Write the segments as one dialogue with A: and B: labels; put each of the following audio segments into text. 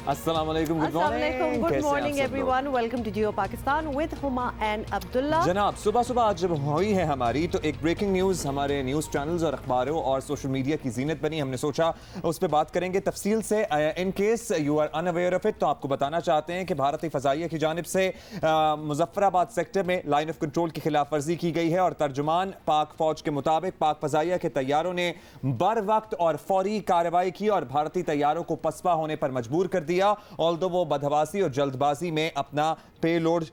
A: अस्सलाम वालेकुम,
B: good morning everyone, welcome to Geo Pakistan with Huma and Abdullah.
A: जनाब, सुबह सुबह आज जब हुई है हमारी तो एक ब्रेकिंग न्यूज़ हमारे न्यूज़ चैनल्स और अखबारों और सोशल मीडिया की जीनत बनी। हमने सोचा उस पर बात करेंगे तफसील से। In case you are unaware of it तो आपको बताना चाहते हैं कि भारतीय फ़ज़ाइया की जानिब से मुजफ्फराबाद सेक्टर में लाइन ऑफ कंट्रोल की खिलाफ वर्जी की गई है और तर्जुमान पाक फ़ौज के मुताबिक पाक फ़ज़ाइया के तैयारों ने बर वक्त और फौरी कार्रवाई की और भारतीय तैयारों को पसपा होने पर मजबूर कर दिया। ऑल्दो वो बदहवासी और जल्दबाजी में अपना पेलोड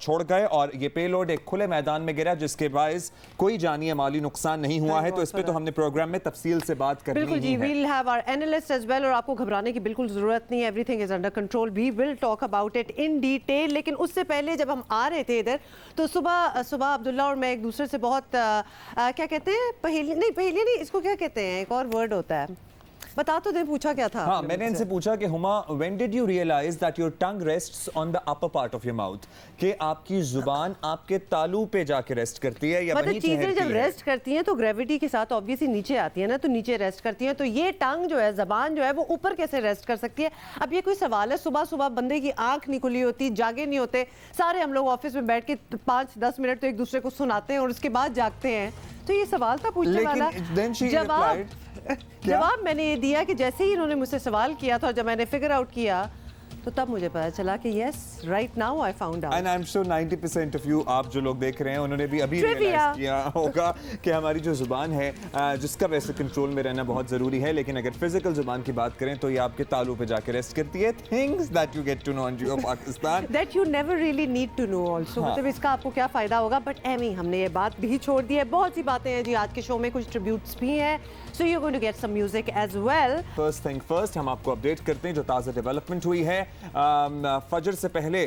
A: छोड़ गए और ये पेलोड एक खुले मैदान में गिरा जिसके बायस कोई जानी या माली नुकसान नहीं हुआ है। तो इस पे तो हमने प्रोग्राम में तफसील से बात करनी है।
B: बिल्कुल जी, we'll have our analyst as well और आपको घबराने की बिल्कुल जरूरत नहीं है। Everything is under control, we will talk about it in detail. लेकिन उससे पहले जब हम आ रहे थे इधर तो सुबह सुबह अब्दुल्ला और मैं एक दूसरे से बहुत क्या कहते हैं, पहेली नहीं, इसको क्या कहते हैं, एक और वर्ड होता है, बता तो दे। पूछा क्या था?
A: हाँ, मैंने इनसे पूछा कि Huma, when did you realize that your tongue rests on the upper part of your mouth? कि आपकी जुबान आपके तालू पे जाके रेस्ट करती है या
B: मतलब चीजें जब रेस्ट करती हैं तो ग्रेविटी के साथ ऑब्वियसली नीचे आती है ना, तो नीचे रेस्ट करती हैं। तो ये टंग जो है, जबान जो है, वो ऊपर कैसे रेस्ट कर सकती है? अब ये कोई सवाल है? सुबह सुबह बंदे की आंख नहीं खुली होती, जागे नहीं होते, सारे हम लोग ऑफिस में बैठ के 5-10 मिनट तो एक दूसरे को सुनाते हैं और उसके बाद जागते हैं। तो ये सवाल था पूछने वाला। जवाब मैंने ये दिया कि जैसे ही इन्होंने मुझसे सवाल किया था, जब मैंने फिगर आउट किया तो तब मुझे पता चला कि yes, right now I found out.
A: And I am sure 90% of you, आप जो लोग देख रहे हैं, उन्होंने भी अभी रियलाइज किया होगा कि हमारी जो जुबान है, जिसका वैसे कंट्रोल में रहना बहुत ज़रूरी है, लेकिन अगर फिजिकल जुबान की बात करें तो ये आपके तालू पे जाके रेस्ट करती है। Things that you get to know on Geo Pakistan
B: that you never really need to know also. मतलब इसका आपको क्या फ़ायदा होगा? बट एमी, हमने ये बात भी छोड़ दी है। बहुत सी बातें हैं जी आज के शो में, कुछ ट्रिब्यूट्स भी हैं, so you are going to get some music as well.
A: First thing first, हम आपको अपडेट करते हैं जो ताज़ा डेवलपमेंट हुई है। फजर से पहले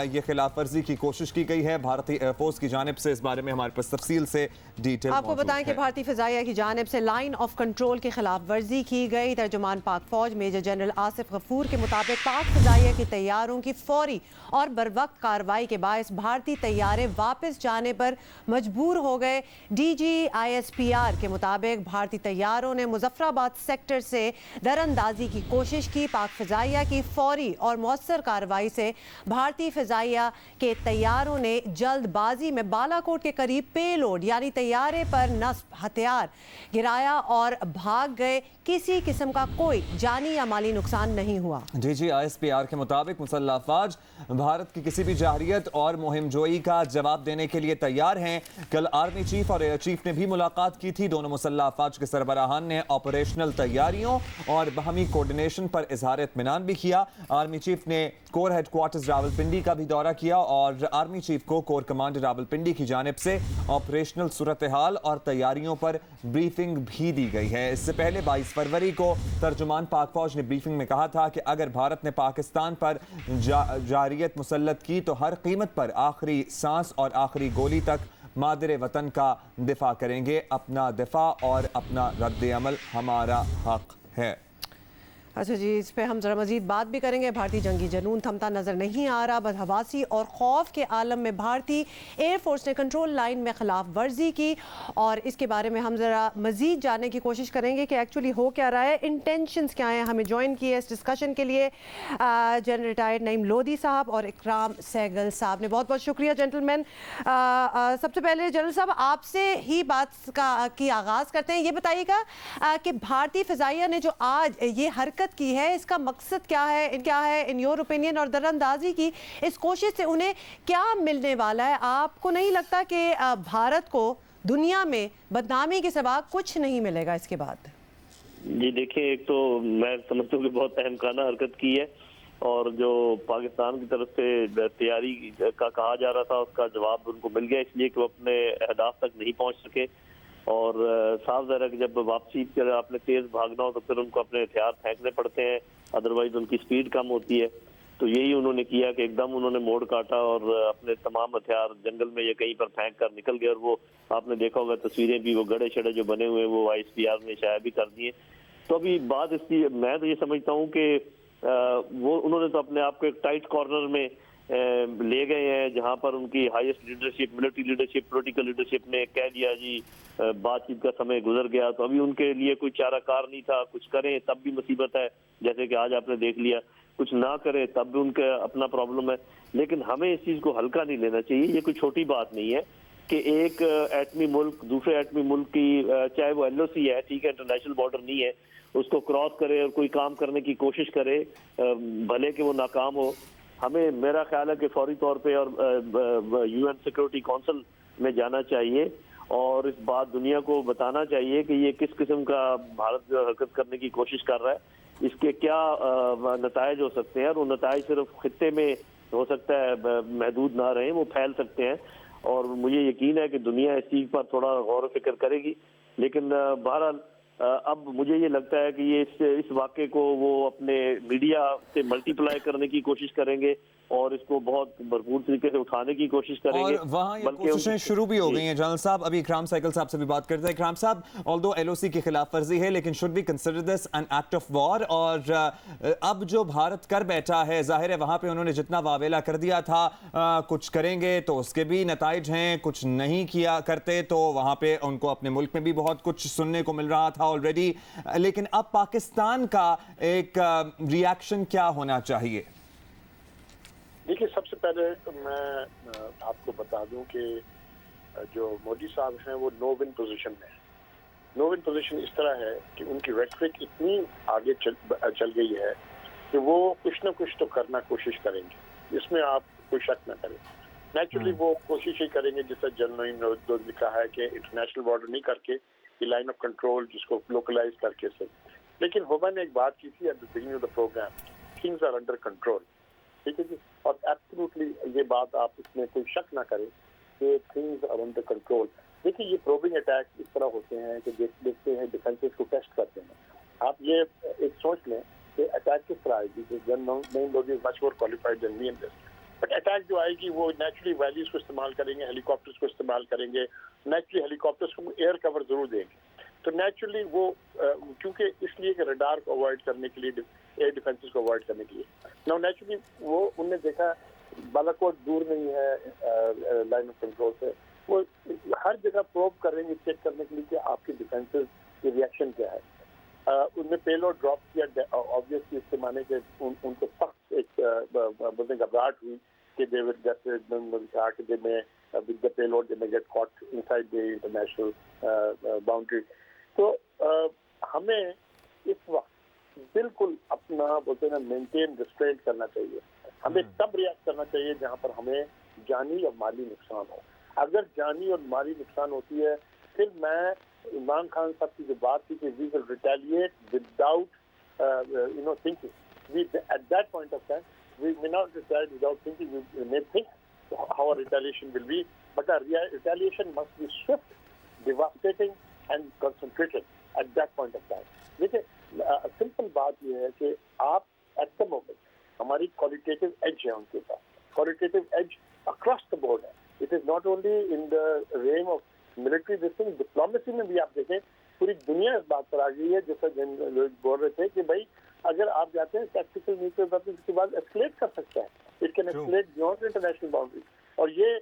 A: ये खिलाफ वर्जी की कोशिश की गई है भारतीय एयरफोर्स की जानिब से। इस बारे में हमारे पास तफसील से डिटेल
B: आपको बताएं कि भारतीय फ़ज़ाइया की जानिब से लाइन ऑफ कंट्रोल की खिलाफ वर्जी की गई। तर्जुमान पाक फौज मेजर जनरल आसिफ गफूर के मुताबिक पाक फ़ज़ाइया की तैयारों की फौरी और बरवक्त कार्रवाई के बायस भारतीय तैयारे वापस जाने पर मजबूर हो गए। DGISPR के मुताबिक भारतीय तैयारों ने मुजफ्फराबाद सेक्टर से दरअंदाजी की कोशिश की। पाक फ़ज़ाइया की फौरी और मौसर कार्रवाई से भारतीय फ़ज़ाइया के तैयारों ने जल्दबाजी में बालाकोट के करीब पेलोड यानी तैयारे पर नस्ब हथियार गिराया और भाग गए। किसी किस्म का कोई जानी या माली नुकसान नहीं हुआ।
A: DGISPR के मुताबिक मुसल्लह अफवाज भारत की किसी भी जाहिरियत और मुहिम जोई का जवाब देने के लिए तैयार हैं। कल आर्मी चीफ और एयर चीफ ने भी मुलाकात की थी। दोनों मुसल्लह अफवाज के सरबराहान ने ऑपरेशनल तैयारियों और बाहमी कोऑर्डिनेशन पर इजहार इत्मीनान भी किया। आर्मी चीफ ने कोर हेडक्वार्टर्स रावलपिंडी का भी दौरा किया और आर्मी चीफ को कोर कमांडर रावलपिंडी की जानिब से ऑपरेशनल सूरत हाल और तैयारियों पर ब्रीफिंग भी दी गई है। इससे पहले 22 फरवरी को तर्जुमान पाक फौज ने ब्रीफिंग में कहा था कि अगर भारत ने पाकिस्तान पर जारियत मुसल्लत की तो हर कीमत पर आखिरी सांस और आखिरी गोली तक मादरे वतन का दिफा करेंगे। अपना दिफा और अपना रद्द अमल हमारा हक है।
B: अच्छा जी, इस पे हम जरा मजीद बात भी करेंगे। भारतीय जंगी जनून थमता नजर नहीं आ रहा। बदहवासी और खौफ के आलम में भारतीय एयरफोर्स ने कंट्रोल लाइन में खिलाफ वर्जी की और इसके बारे में हम जरा मजीद जानने की कोशिश करेंगे कि एक्चुअली हो क्या रहा है, इंटेंशंस क्या हैं। हमें ज्वाइन किए इस डिस्कशन के लिए जनरल रिटायर्ड नईम लोधी साहब और इकराम सहगल साहब ने। बहुत बहुत शुक्रिया जेंटलमैन। सबसे पहले जनरल साहब आपसे ही बात की आगाज़ करते हैं। ये बताइएगा कि भारतीय फ़ज़ाइया ने जो आज ये हरकत की है, इसका मकसद क्या है इन योर ओपिनियन, और दरअंदाजी की इस कोशिश से उन्हें क्या मिलने वाला है? आपको नहीं लगता कि भारत को दुनिया में बदनामी के सिवा कुछ नहीं मिलेगा इसके बाद?
C: जी देखिए, एक तो मैं समझता हूँ कि बहुत अहमकाना हरकत की है और जो पाकिस्तान की तरफ से तैयारी का कहा जा रहा था उसका जवाब उनको मिल गया, इसलिए कि वो अपने अहदाफ तक नहीं पहुँच सके। और साफ ज़ाहिर है कि जब वापसी पर आपने तेज़ भागना हो तो फिर उनको अपने हथियार फेंकने पड़ते हैं, अदरवाइज उनकी स्पीड कम होती है। तो यही उन्होंने किया कि एकदम उन्होंने मोड़ काटा और अपने तमाम हथियार जंगल में या कहीं पर फेंक कर निकल गए। और वो आपने देखा होगा तस्वीरें भी, वो गड़े शड़े जो बने हुए वो ISPR ने शाया भी कर दिए। तो अभी बात इसकी, मैं तो ये समझता हूँ कि वो उन्होंने तो अपने आप को एक टाइट कॉर्नर में ले गए हैं जहां पर उनकी highest leadership, military leadership, political leadership ने कह दिया जी बातचीत का समय गुजर गया। तो अभी उनके लिए कोई चाराकार नहीं था, कुछ करें तब भी मुसीबत है। जैसे कि आज आपने देख लिया, कुछ ना करे तब भी उनका अपना प्रॉब्लम है। लेकिन हमें इस चीज को हल्का नहीं लेना चाहिए। ये कोई छोटी बात नहीं है कि एक एटमी मुल्क दूसरे एटमी मुल्क की, चाहे वो LOC है, ठीक है, इंटरनेशनल बॉर्डर नहीं है, उसको क्रॉस करे और कोई काम करने की कोशिश करे, भले कि वो नाकाम हो। हमें, मेरा ख्याल है कि फौरी तौर पे और UN सिक्योरिटी काउंसिल में जाना चाहिए और इस बात दुनिया को बताना चाहिए कि ये किस किस्म का भारत जो हरकत करने की कोशिश कर रहा है, इसके क्या नतायज हो सकते हैं। और वो नतायज सिर्फ खित्ते में हो सकता है महदूद ना रहे, वो फैल सकते हैं। और मुझे यकीन है कि दुनिया इस चीज पर थोड़ा गौर फिक्र करेगी। लेकिन बहरहाल अब मुझे ये लगता है कि ये इस वाक़े को वो अपने मीडिया से मल्टीप्लाई करने की कोशिश करेंगे और इसको बहुत भरपूर तरीके से उठाने की कोशिश करेंगे।
A: और वहाँ ये कोशिशें शुरू भी हो गई हैं। जनरल साहब, अभी इकराम साइकिल साहब से भी बात करते हैं। इकराम साहब, ऑल्दो LOC की खिलाफ वर्जी है, लेकिन should be consider this an act of war. और अब जो भारत कर बैठा है, जाहिर है वहाँ पे उन्होंने जितना वावेला कर दिया था, कुछ करेंगे तो उसके भी नताइज हैं, कुछ नहीं किया करते तो वहाँ पे उनको अपने मुल्क में भी बहुत कुछ सुनने को मिल रहा था ऑलरेडी। लेकिन अब पाकिस्तान का एक रिएक्शन क्या होना चाहिए?
D: देखिए, सबसे पहले मैं आपको बता दूं कि जो मोदी साहब हैं वो नो विन पोजीशन में है। नो विन पोजीशन इस तरह है कि उनकी रेटरिक इतनी आगे चल गई है कि वो कुछ ना कुछ तो करना कोशिश करेंगे, इसमें आप कोई शक न करें। नेचुरली वो कोशिश ही करेंगे, जैसे जनरल ने लिखा है कि इंटरनेशनल बॉर्डर नहीं करके लाइन ऑफ कंट्रोल जिसको लोकलाइज करके से। लेकिन होबा ने एक बात की थी at the beginning of the program, things are under control, ठीक है जी। और एब्सोल्युटली ये बात आप इसमें कोई शक ना करें कि थिंग्स आर अंडर कंट्रोल। देखिए, ये प्रोबिंग अटैक इस तरह होते हैं कि देखते हैं, डिफेंसेस को टेस्ट करते हैं। आप ये एक सोच लें कि अटैक किस तरह आएगी। मेन लोग much more qualified than me in this, but attack जो आएगी वो नेचुरली वैलीज को इस्तेमाल करेंगे, हेलीकॉप्टर्स को इस्तेमाल करेंगे। नेचुरली हेलीकॉप्टर्स को एयर कवर जरूर देंगे। तो नेचुरली वो क्योंकि इसलिए कि रडार को अवॉइड करने के लिए, एयर डिफेंसेस को अवॉइड करने के लिए। नाउ नेचुरली वो उनने देखा बालाकोट दूर नहीं है लाइन ऑफ कंट्रोल से, वो हर जगह प्रोब करेंगे चेक करने के लिए कि आपकी डिफेंसेस की रिएक्शन क्या है। उनने पेलोड ड्रॉप किया, ऑब्वियसली इसके माने कि उनको सख्त एक घबराहट हुई कि दे विल गेट दे में विद द पेलोड दे में get caught inside the international boundary. तो हमें इस वक्त बिल्कुल अपना बोलते हैं ना मेंटेन रिस्ट्रेंट करना चाहिए। हमें तब रिएक्ट करना चाहिए जहां पर हमें जानी और माली नुकसान हो। अगर जानी और माली नुकसान होती है, फिर मैं इमरान खान साहब की जो बात थी कि we will retaliate without thinking, we at that point of time we may not retaliate without thinking, we may think how our retaliation will be, but our retaliation must be swift, devastating and concentrated at that point of time. देखिए, simple बात यह है कि आप at the moment हमारी qualitative edge है उनके पास, qualitative edge across the board है। It is not only in the realm of military दिसिंग, डिप्लोमेसी में भी आप देखें पूरी दुनिया इस बात पर आ गई है। जैसा लोग बोल रहे थे कि भाई अगर आप जाते हैं टैक्टिकल न्यूक्लियर वेपन्स के बाद एस्केलेट कर सकता है, it can escalate beyond international boundary. और ये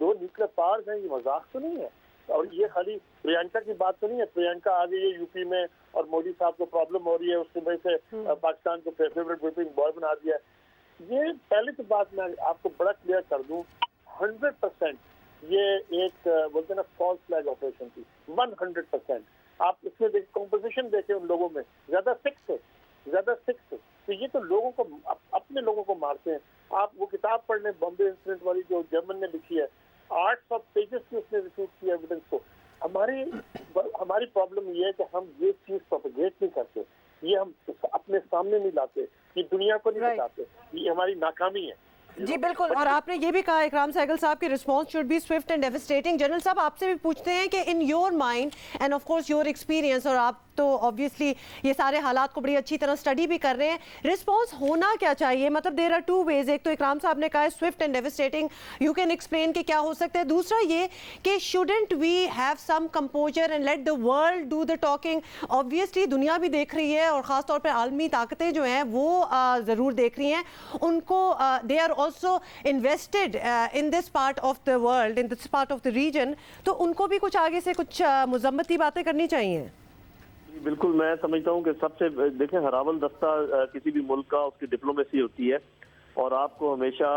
D: दो न्यूक्लियर पावर्स हैं, ये मजाक तो नहीं है। और ये खाली प्रियंका की बात तो नहीं है, प्रियंका आ गई है यूपी में और मोदी साहब को प्रॉब्लम हो रही है, उसकी वजह से पाकिस्तान को फेवरेट व्हिपिंग बॉय बना दिया। ये पहले तो बात मैं आपको बड़ा क्लियर कर दूं, 100% ये एक बोलते ना फॉल्स फ्लैग ऑपरेशन थी, 100%। आप इसमें देख कॉम्पोजिशन देखें उन लोगों में, ज्यादा सिक्स थे। तो ये तो लोगों को अपने लोगों को मारते हैं। आप वो किताब पढ़ लें बॉम्बे इंसिडेंट वाली जो जर्मन ने लिखी है, 800 पेजेस की उसने रिपोर्ट किया एविडेंस को। हमारी प्रॉब्लम ये है कि हम ये चीज प्रोपेगेट नहीं करते, ये हम अपने सामने नहीं लाते, ये दुनिया को नहीं बताते, ये हमारी नाकामी है।
B: जी बिल्कुल। और आपने ये भी कहा इकराम साइकिल साहब की response should be swift and devastating. General साहब, आपसे भी पूछते हैं कि in your mind end of course your experience, और आप तो ऑब्वियसली ये सारे हालात को बड़ी अच्छी तरह स्टडी भी कर रहे हैं, रिस्पांस होना क्या चाहिए? मतलब देयर आर टू वेज। एक तो इकराम साहब ने कहा है swift and devastating, you can explain कि क्या हो सकता है। दूसरा ये कि shouldn't we have some composure and let the world do the talking? Obviously दुनिया भी देख रही है और ख़ासतौर पर आलमी ताकतें जो हैं वो ज़रूर देख रही हैं, उनको they are also invested in this part of the world, in this part of the region, तो उनको भी कुछ आगे से कुछ मजम्मती बातें करनी चाहिए।
C: बिल्कुल, मैं समझता हूँ कि सबसे देखें, हरावल दस्ता किसी भी मुल्क का उसकी डिप्लोमेसी होती है और आपको हमेशा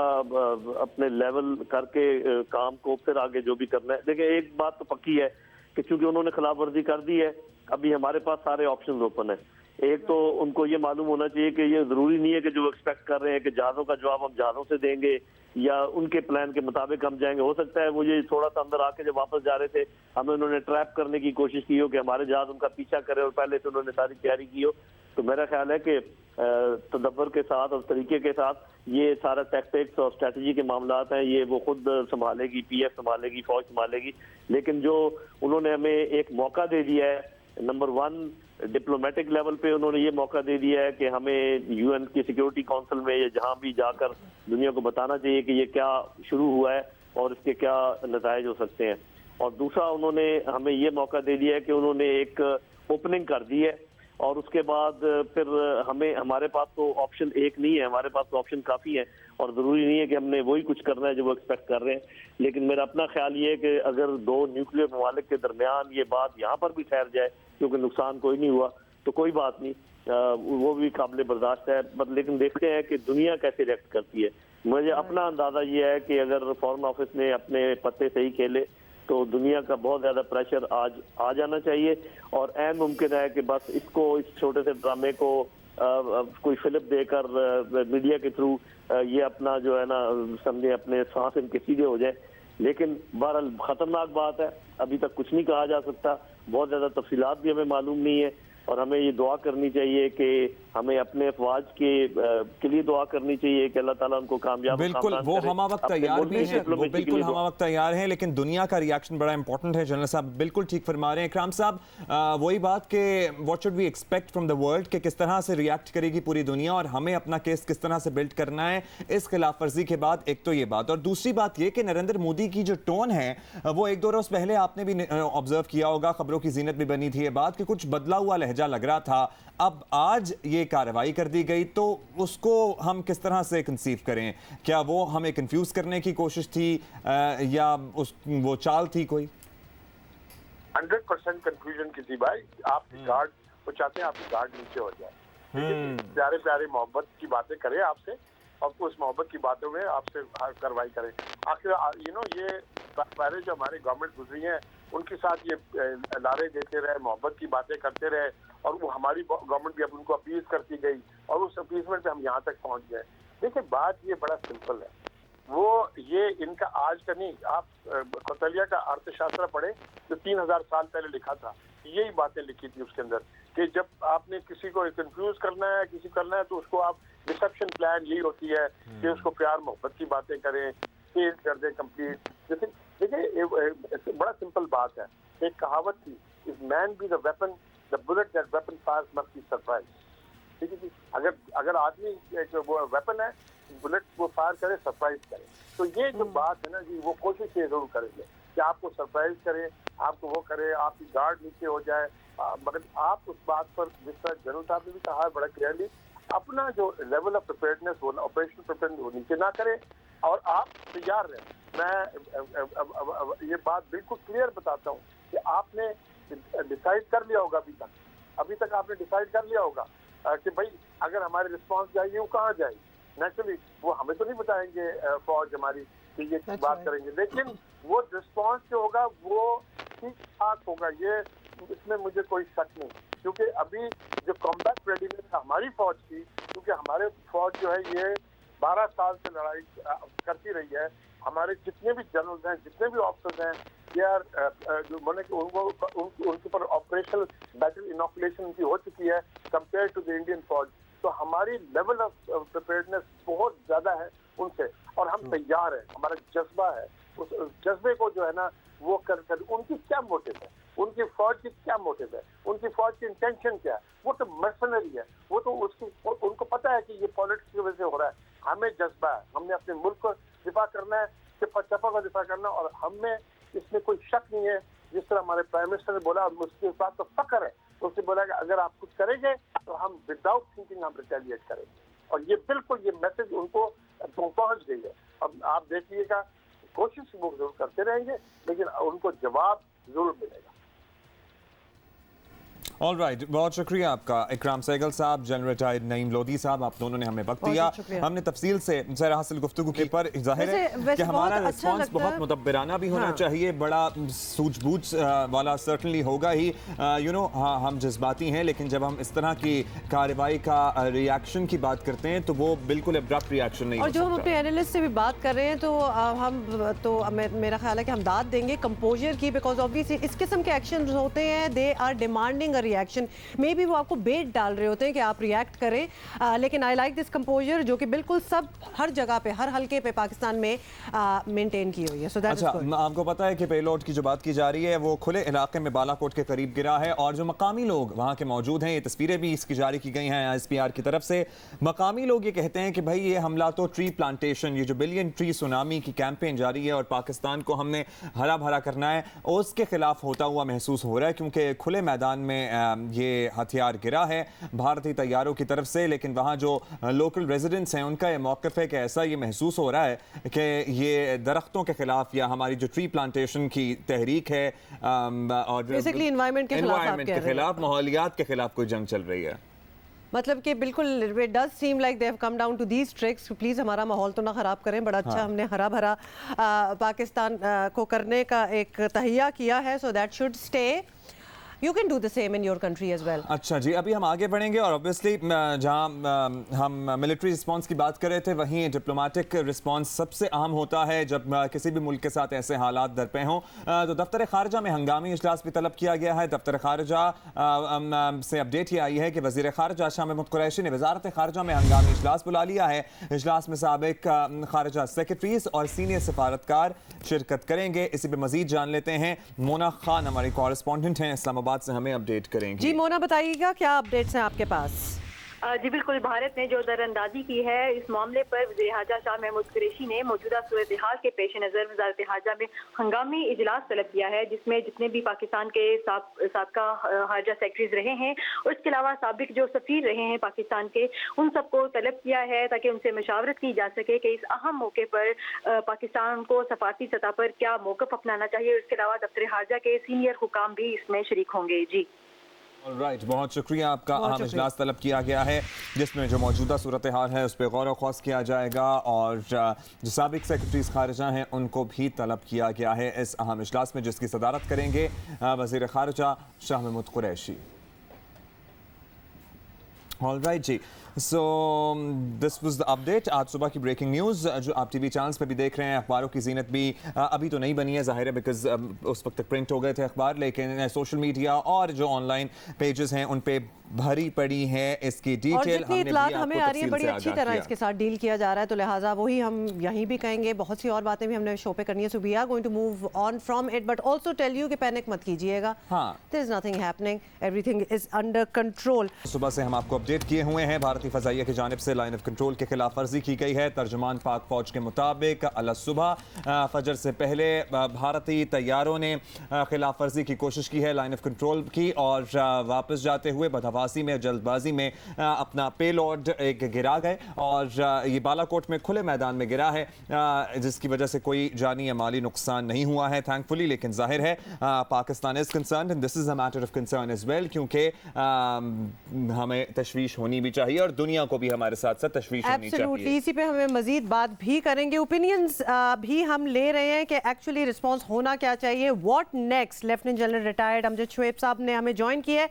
C: अपने लेवल करके काम को फिर आगे जो भी करना है। देखिए, एक बात तो पक्की है कि चूंकि उन्होंने खिलाफ वर्जी कर दी है, अभी हमारे पास सारे ऑप्शन ओपन है। एक तो उनको ये मालूम होना चाहिए कि ये जरूरी नहीं है कि जो एक्सपेक्ट कर रहे हैं कि जहाजों का जवाब हम जहाजों से देंगे या उनके प्लान के मुताबिक हम जाएंगे। हो सकता है मुझे थोड़ा सा अंदर आके जब वापस जा रहे थे हमें उन्होंने ट्रैप करने की कोशिश की हो कि हमारे जहाज उनका पीछा करे और पहले से उन्होंने सारी तैयारी की हो। तो मेरा ख्याल है कि तदब्बर के साथ और तरीके के साथ ये सारा टैक्टिक्स और स्ट्रेटजी के मामलात हैं, ये वो खुद संभालेगी, पीएफ संभालेगी, फौज संभालेगी। लेकिन जो उन्होंने हमें एक मौका दे दिया है, नंबर 1 डिप्लोमेटिक लेवल पे उन्होंने ये मौका दे दिया है कि हमें यूएन की सिक्योरिटी काउंसिल में या जहां भी जाकर दुनिया को बताना चाहिए कि ये क्या शुरू हुआ है और इसके क्या नताइज हो सकते हैं। और दूसरा, उन्होंने हमें ये मौका दे दिया है कि उन्होंने एक ओपनिंग कर दी है और उसके बाद फिर हमारे पास तो ऑप्शन एक नहीं है, हमारे पास तो ऑप्शन काफ़ी है और ज़रूरी नहीं है कि हमने वही कुछ करना है जो वो एक्सपेक्ट कर रहे हैं। लेकिन मेरा अपना ख्याल ये है कि अगर 2 न्यूक्लियर ममालिक के दरमियान ये बात यहाँ पर भी ठहर जाए, क्योंकि नुकसान कोई नहीं हुआ, तो कोई बात नहीं, वो भी काबिल बर्दाश्त है। लेकिन देखते हैं कि दुनिया कैसे रिएक्ट करती है। मुझे अपना अंदाज़ा ये है कि अगर फॉरेन ऑफिस ने अपने पत्ते सही खेले तो दुनिया का बहुत ज्यादा प्रेशर आज आ जाना चाहिए और ऐन मुमकिन है कि बस इस छोटे से ड्रामे को कोई फिल्म देकर मीडिया के थ्रू ये अपना जो है ना समझे अपने सांस इनके सीधे हो जाए। लेकिन बहरहाल खतरनाक बात है, अभी तक कुछ नहीं कहा जा सकता, बहुत ज्यादा तफसीलात भी हमें मालूम नहीं है और हमें ये दुआ करनी चाहिए कि हमें अपने अफवाज के लिए दुआ करनी चाहिए कि अल्लाह ताला उनको कामयाब
A: बिल्कुल वो हम वक्त तैयार भी हैं, वो बिल्कुल हम वक्त तैयार हैं, लेकिन दुनिया का रिएक्शन बड़ा इंपॉर्टेंट है। जनरल साहब बिल्कुल ठीक फरमा रहे हैं। इकराम साहब, वही बात कि what should we expect from the world कि किस तरह से रिएक्ट करेगी पूरी दुनिया और हमें अपना केस किस तरह से बिल्ड करना है इस खिलाफ वर्जी के बाद। एक तो ये बात, और दूसरी बात ये कि नरेंद्र मोदी की जो टोन है वो 1-2 रोज पहले आपने भी ऑब्जर्व किया होगा, खबरों की जीनत भी बनी थी ये बात कि कुछ बदला हुआ लहजा लग रहा था। अब आज ये कार्रवाई कर दी गई तो उसको हम किस तरह से कंसीव करें? क्या वो हमें कंफ्यूज करने की कोशिश थी या वो चाल थी कोई?
D: 100% कंफ्यूजन की थी भाई। आपकी गार्ड, वो चाहते हैं आपकी गार्ड नीचे हो जाए, प्यारे प्यारे मोहब्बत की बातें करें आपसे और उस मोहब्बत की बातों में आपसे कार्रवाई करें। आखिर ये पहले जो हमारी गवर्नमेंट गुजरी है उनके साथ ये लारे देते रहे, मोहब्बत की बातें करते रहे और वो हमारी गवर्नमेंट भी अब उनको अपील करती गई और उस अपीलमेंट पे हम यहाँ तक पहुँच गए। देखिए, बात ये बड़ा सिंपल है, वो ये इनका आज का नहीं, आप कौशल्या का अर्थशास्त्र पढ़े जो 3000 साल पहले लिखा था, यही बातें लिखी थी उसके अंदर कि जब आपने किसी को कंफ्यूज करना है, किसी करना है तो उसको आप डिसेप्शन प्लान यही होती है कि उसको प्यार मोहब्बत की बातें करें, फेल कर दें कंप्लीट। जैसे देखिए, बड़ा सिंपल बात है, एक कहावत थी, if man be the weapon the bullet that weapon fires must be surprise. ठीक है जी, अगर आदमी वो वेपन है, बुलेट वो फायर करे, सरप्राइज करे। तो ये जो बात है ना जी, वो कोशिश ये जरूर करेंगे कि आपको सरप्राइज करे, आपको वो करे, आपकी गार्ड नीचे हो जाए। मगर आप उस बात पर, जिस तरह जनरल साहब ने भी कहा है बड़ा क्लियरली, अपना जो लेवल ऑफ प्रिपेयर्डनेस हो, ऑपरेशनल प्रिपेयर्डनेस वो नीचे ना करें और आप तैयार रहें। मैं ये बात बिल्कुल क्लियर बताता हूँ कि आपने डिसाइड कर लिया होगा, अभी तक आपने डिसाइड कर लिया होगा कि भाई अगर हमारी रिस्पांस जाएगी वो कहाँ जाएगी। नेचुरली वो हमें तो नहीं बताएंगे फौज हमारी कि ये बात करेंगे, लेकिन वो रिस्पांस जो होगा वो ठीक ठाक होगा, ये इसमें मुझे कोई शक नहीं। क्योंकि अभी जो कॉम्बैट रेडीनेस हमारी फौज की, क्योंकि हमारे फौज जो है ये 12 साल से लड़ाई करती रही है, हमारे जितने भी जनरल्स हैं, जितने भी ऑफिसर्स हैं, ये जो बोले कि उनके ऊपर ऑपरेशनल बैटल इनॉकुलेशन उनकी हो चुकी है कंपेयर टू द इंडियन फौज। तो हमारी लेवल ऑफ प्रिपेयर्डनेस बहुत ज्यादा है उनसे और हम तैयार हैं, हमारा जज्बा है। उस जज्बे को जो है ना वो कर उनकी क्या मोटिव है, उनकी फौज की क्या मोटिव है, उनकी फौज की इंटेंशन क्या है, वो तो मर्सनरी है, वो तो उनको पता है कि ये पॉलिटिक्स की वजह से हो रहा है। हमें जज्बा है, हमने अपने मुल्क को दिफा करना है, चपा का दिफा करना, और हमें इसमें कोई शक नहीं है। जिस तरह हमारे प्राइम मिनिस्टर ने बोला, उसके साथ तो फक्र है, उसने बोला कि अगर आप कुछ करेंगे तो हम विदाउट थिंकिंग हम रिटेलिएट करेंगे। और ये बिल्कुल ये मैसेज उनको पहुंच गई है। अब आप देखिएगा, कोशिश वो जरूर करते रहेंगे, लेकिन उनको जवाब जरूर मिलेगा।
A: ऑलराइट, बहुत शुक्रिया आपका इकराम सहगल साहब, जनरल रिटायर्ड नईम लोधी साहब, आप दोनों ने हमें वक्त दिया, हमने तफसील से जरा हासिल गुफ्तगू की। पर जाहिर है कि हमारा रिस्पॉन्स बहुत मुदब्बराना भी होना चाहिए, बड़ा सूझबूझ वाला सर्टनली होगा ही। यू नो, हाँ, हम जज्बाती हैं, लेकिन जब हम इस तरह की कार्रवाई का रिएक्शन की बात करते हैं तो वो बिल्कुल अब्रप्ट रिएक्शन नहीं।
B: और जो हम अपने एनालिस्ट से भी बात कर रहे हैं तो मेरा ख्याल है कि हम दाद देंगे कंपोजर की, बिकॉज ऑब्वियसली इस किस्म के एक्शन होते हैं, they are demanding a reaction. Maybe वो आपको बेट डाल रहे होते हैं कि आप रिएक्ट करें, लेकिन आई लाइक दिस कंपोजर जो कि बिल्कुल सब हर जगह पे, हर हल्के पे पाकिस्तान में मेंटेन की हुई है। So that is good.
A: आपको पता है कि पेलोड की जो बात की जा रही है वो खुले इलाके में बालाकोट के करीब गिरा है, और जो मकामी लोग वहाँ के मौजूद हैं, ये तस्वीरें भी इसकी जारी की गई हैं ISPR की तरफ से। मकामी लोग ये कहते हैं कि भाई ये हमला तो ट्री प्लांटेशन, ये जो बिलियन ट्री सुनामी की कैंपेन जारी है और पाकिस्तान को हमने हरा भरा करना है, उसके खिलाफ होता हुआ महसूस हो रहा है, क्योंकि खुले मैदान में ये हथियार गिरा है भारतीय तैयारों की तरफ से। लेकिन वहाँ जो लोकल रेजिडेंट्स हैं उनका ये मौक़िफ़ है कि ऐसा ये महसूस हो रहा है कि ये दरख्तों के खिलाफ या हमारी जो ट्री प्लांटेशन की तहरीक है और
B: बेसिकली एनवायरनमेंट के खिलाफ,
A: माहौलियात के खिलाफ कोई जंग चल रही है।
B: मतलब कि बिल्कुल it does seem like they have come down to these tricks. Please हमारा माहौल तो ना ख़राब करें। बड़ा अच्छा हमने हरा भरा पाकिस्तान को करने का एक तहिया किया है, so that should stay. You can do the same in your country as well.
A: अच्छा जी, अभी हम आगे बढ़ेंगे और ऑब्वियसली जहां हम मिलिट्री रिस्पांस की बात कर रहे थे, वहीं डिप्लोमेटिक रिस्पांस सबसे अहम होता है जब किसी भी मुल्क के साथ ऐसे हालात दरपे हों। तो दफ्तर खारजा में हंगामी इजलास भी तलब किया गया है। दफ्तर खारजा से अपडेट ये आई है कि वज़ीर खारजा शाह महमूद कुरैशी ने वज़ारत खारजा में हंगामी इजलास बुला लिया है। इजलास में साबिक खारजा सेक्रेटरीज और सीनियर सफारतकार शिरकत करेंगे। इसी पर मजीद जान लेते हैं, मोना खान हमारी कॉरेस्पॉन्डेंट हैं इस्लामाबाद से, हमें अपडेट करेंगे।
B: जी मोना, बताइएगा क्या अपडेट्स हैं आपके पास?
E: जी बिल्कुल, भारत ने जो दरअंदाजी की है इस मामले पर वज़ीर खारजा शाह महमूद कुरैशी ने मौजूदा सूरत हाल के पेश नज़र वज़ारत खारजा में हंगामी इजलास तलब किया है, जिसमें जितने भी पाकिस्तान के साबका खारजा सेक्रेटरीज रहे हैं और इसके अलावा साबिक जो सफ़ीर रहे हैं पाकिस्तान के, उन सबको तलब किया है ताकि उनसे मशावरत की जा सके कि इस अहम मौके पर पाकिस्तान को सफारती सतह पर क्या मौक़िफ़ अपनाना चाहिए। इसके अलावा दफ्तर खारजा के सीनियर हुकाम भी इसमें शरीक होंगे। जी
A: राइट, बहुत शुक्रिया आपका। अहम इजलास तलब किया गया है जिसमें जो मौजूदा सूरत हाल है उस पर गौर व खौस किया जाएगा, और जो साबिक सेक्रेटरीज खारजा हैं उनको भी तलब किया गया है इस अहम इजलास में, जिसकी सदारत करेंगे वज़ीर खारजा शाह महमूद कुरैशी। ऑलराइट जी, so this was the update. आज सुबह की ब्रेकिंग न्यूज़ जो आप टीवी चैनल्स पे भी देख रहे हैं। अखबारों की जीनत भी अभी तो नहीं बनी है, जाहिर है, बिकॉज उस वक्त तक प्रिंट हो गए थे अखबार, लेकिन सोशल मीडिया और जो ऑनलाइन पेजेस हैं उन पे भरी पड़ी है इसकी डिटेल।
B: हमें आ रही है बड़ी अच्छी तरह इसके साथ डील किया जा रहा है, तो लिहाजा वही हम यहीं भी कहेंगे। बहुत सी और बातें भी हमने शो पे करनी है, so we are going to move on from it, but also tell you कि पैनिक मत कीजिएगा। There is nothing happening, everything is under control.
A: सुबह से हम आपको अपडेट किए हुए हैं, भारतीय फजाइया की जानिब से लाइन ऑफ कंट्रोल के खिलाफ वर्जी की गई है। तर्जुमान पाक फौज के मुताबिक अल सुबह फजर से पहले भारतीय तैयारों ने खिलाफ वर्जी की कोशिश की है लाइन ऑफ कंट्रोल की, और वापस जाते हुए बदहवासी में, जल्दबाजी में अपना पेलोड एक गिरा गए, और ये बालाकोट में खुले मैदान में गिरा है, जिसकी वजह से कोई जानी या माली नुकसान नहीं हुआ है थैंकफुली। लेकिन जाहिर है Pakistan is concerned and this is a matter of concern as well, क्योंकि हमें तशवीश होनी भी चाहिए और दुनिया को भी हमारे साथ साथ तशवीश होनी चाहिए।
B: इसी पे हमें मजीद बात भी करेंगे, ओपिनियंस भी हम ले रहे हैं कि एक्चुअली रिस्पांस होना क्या चाहिए, what next. Lieutenant general retired Amjad Shoaib साहब ने हमें ज्वाइन किया है।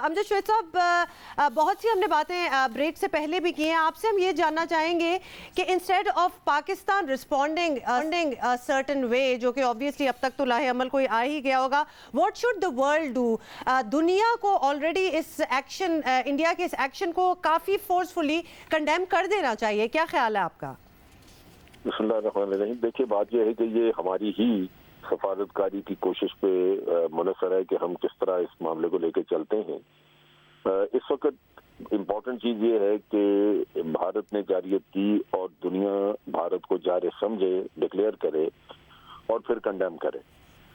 B: अमजद शुएब साहब, बहुत सी हमने बातें ब्रेक से पहले भी की हैं, आपसे हम ये जानना चाहेंगे कि instead of Pakistan responding certain way, जो कि ऑब्वियसली अब तक तो लाहे अमल कोई आ ही गया होगा, what should the world do? दुनिया को ऑलरेडी इस एक्शन, इंडिया के इस एक्शन को काफ़ी फोर्सफुली कंडेम कर देना चाहिए, क्या ख्याल है आपका?
F: देखिए, बात यह है कि ये हमारी ही सफारतकारी की कोशिश पे मुनसर है कि हम किस तरह इस मामले को लेकर चलते हैं। इस वक्त इम्पोर्टेंट चीज ये है कि भारत ने जारियत की और दुनिया भारत को जारे समझे, डिक्लेयर करे और फिर कंडेम करे।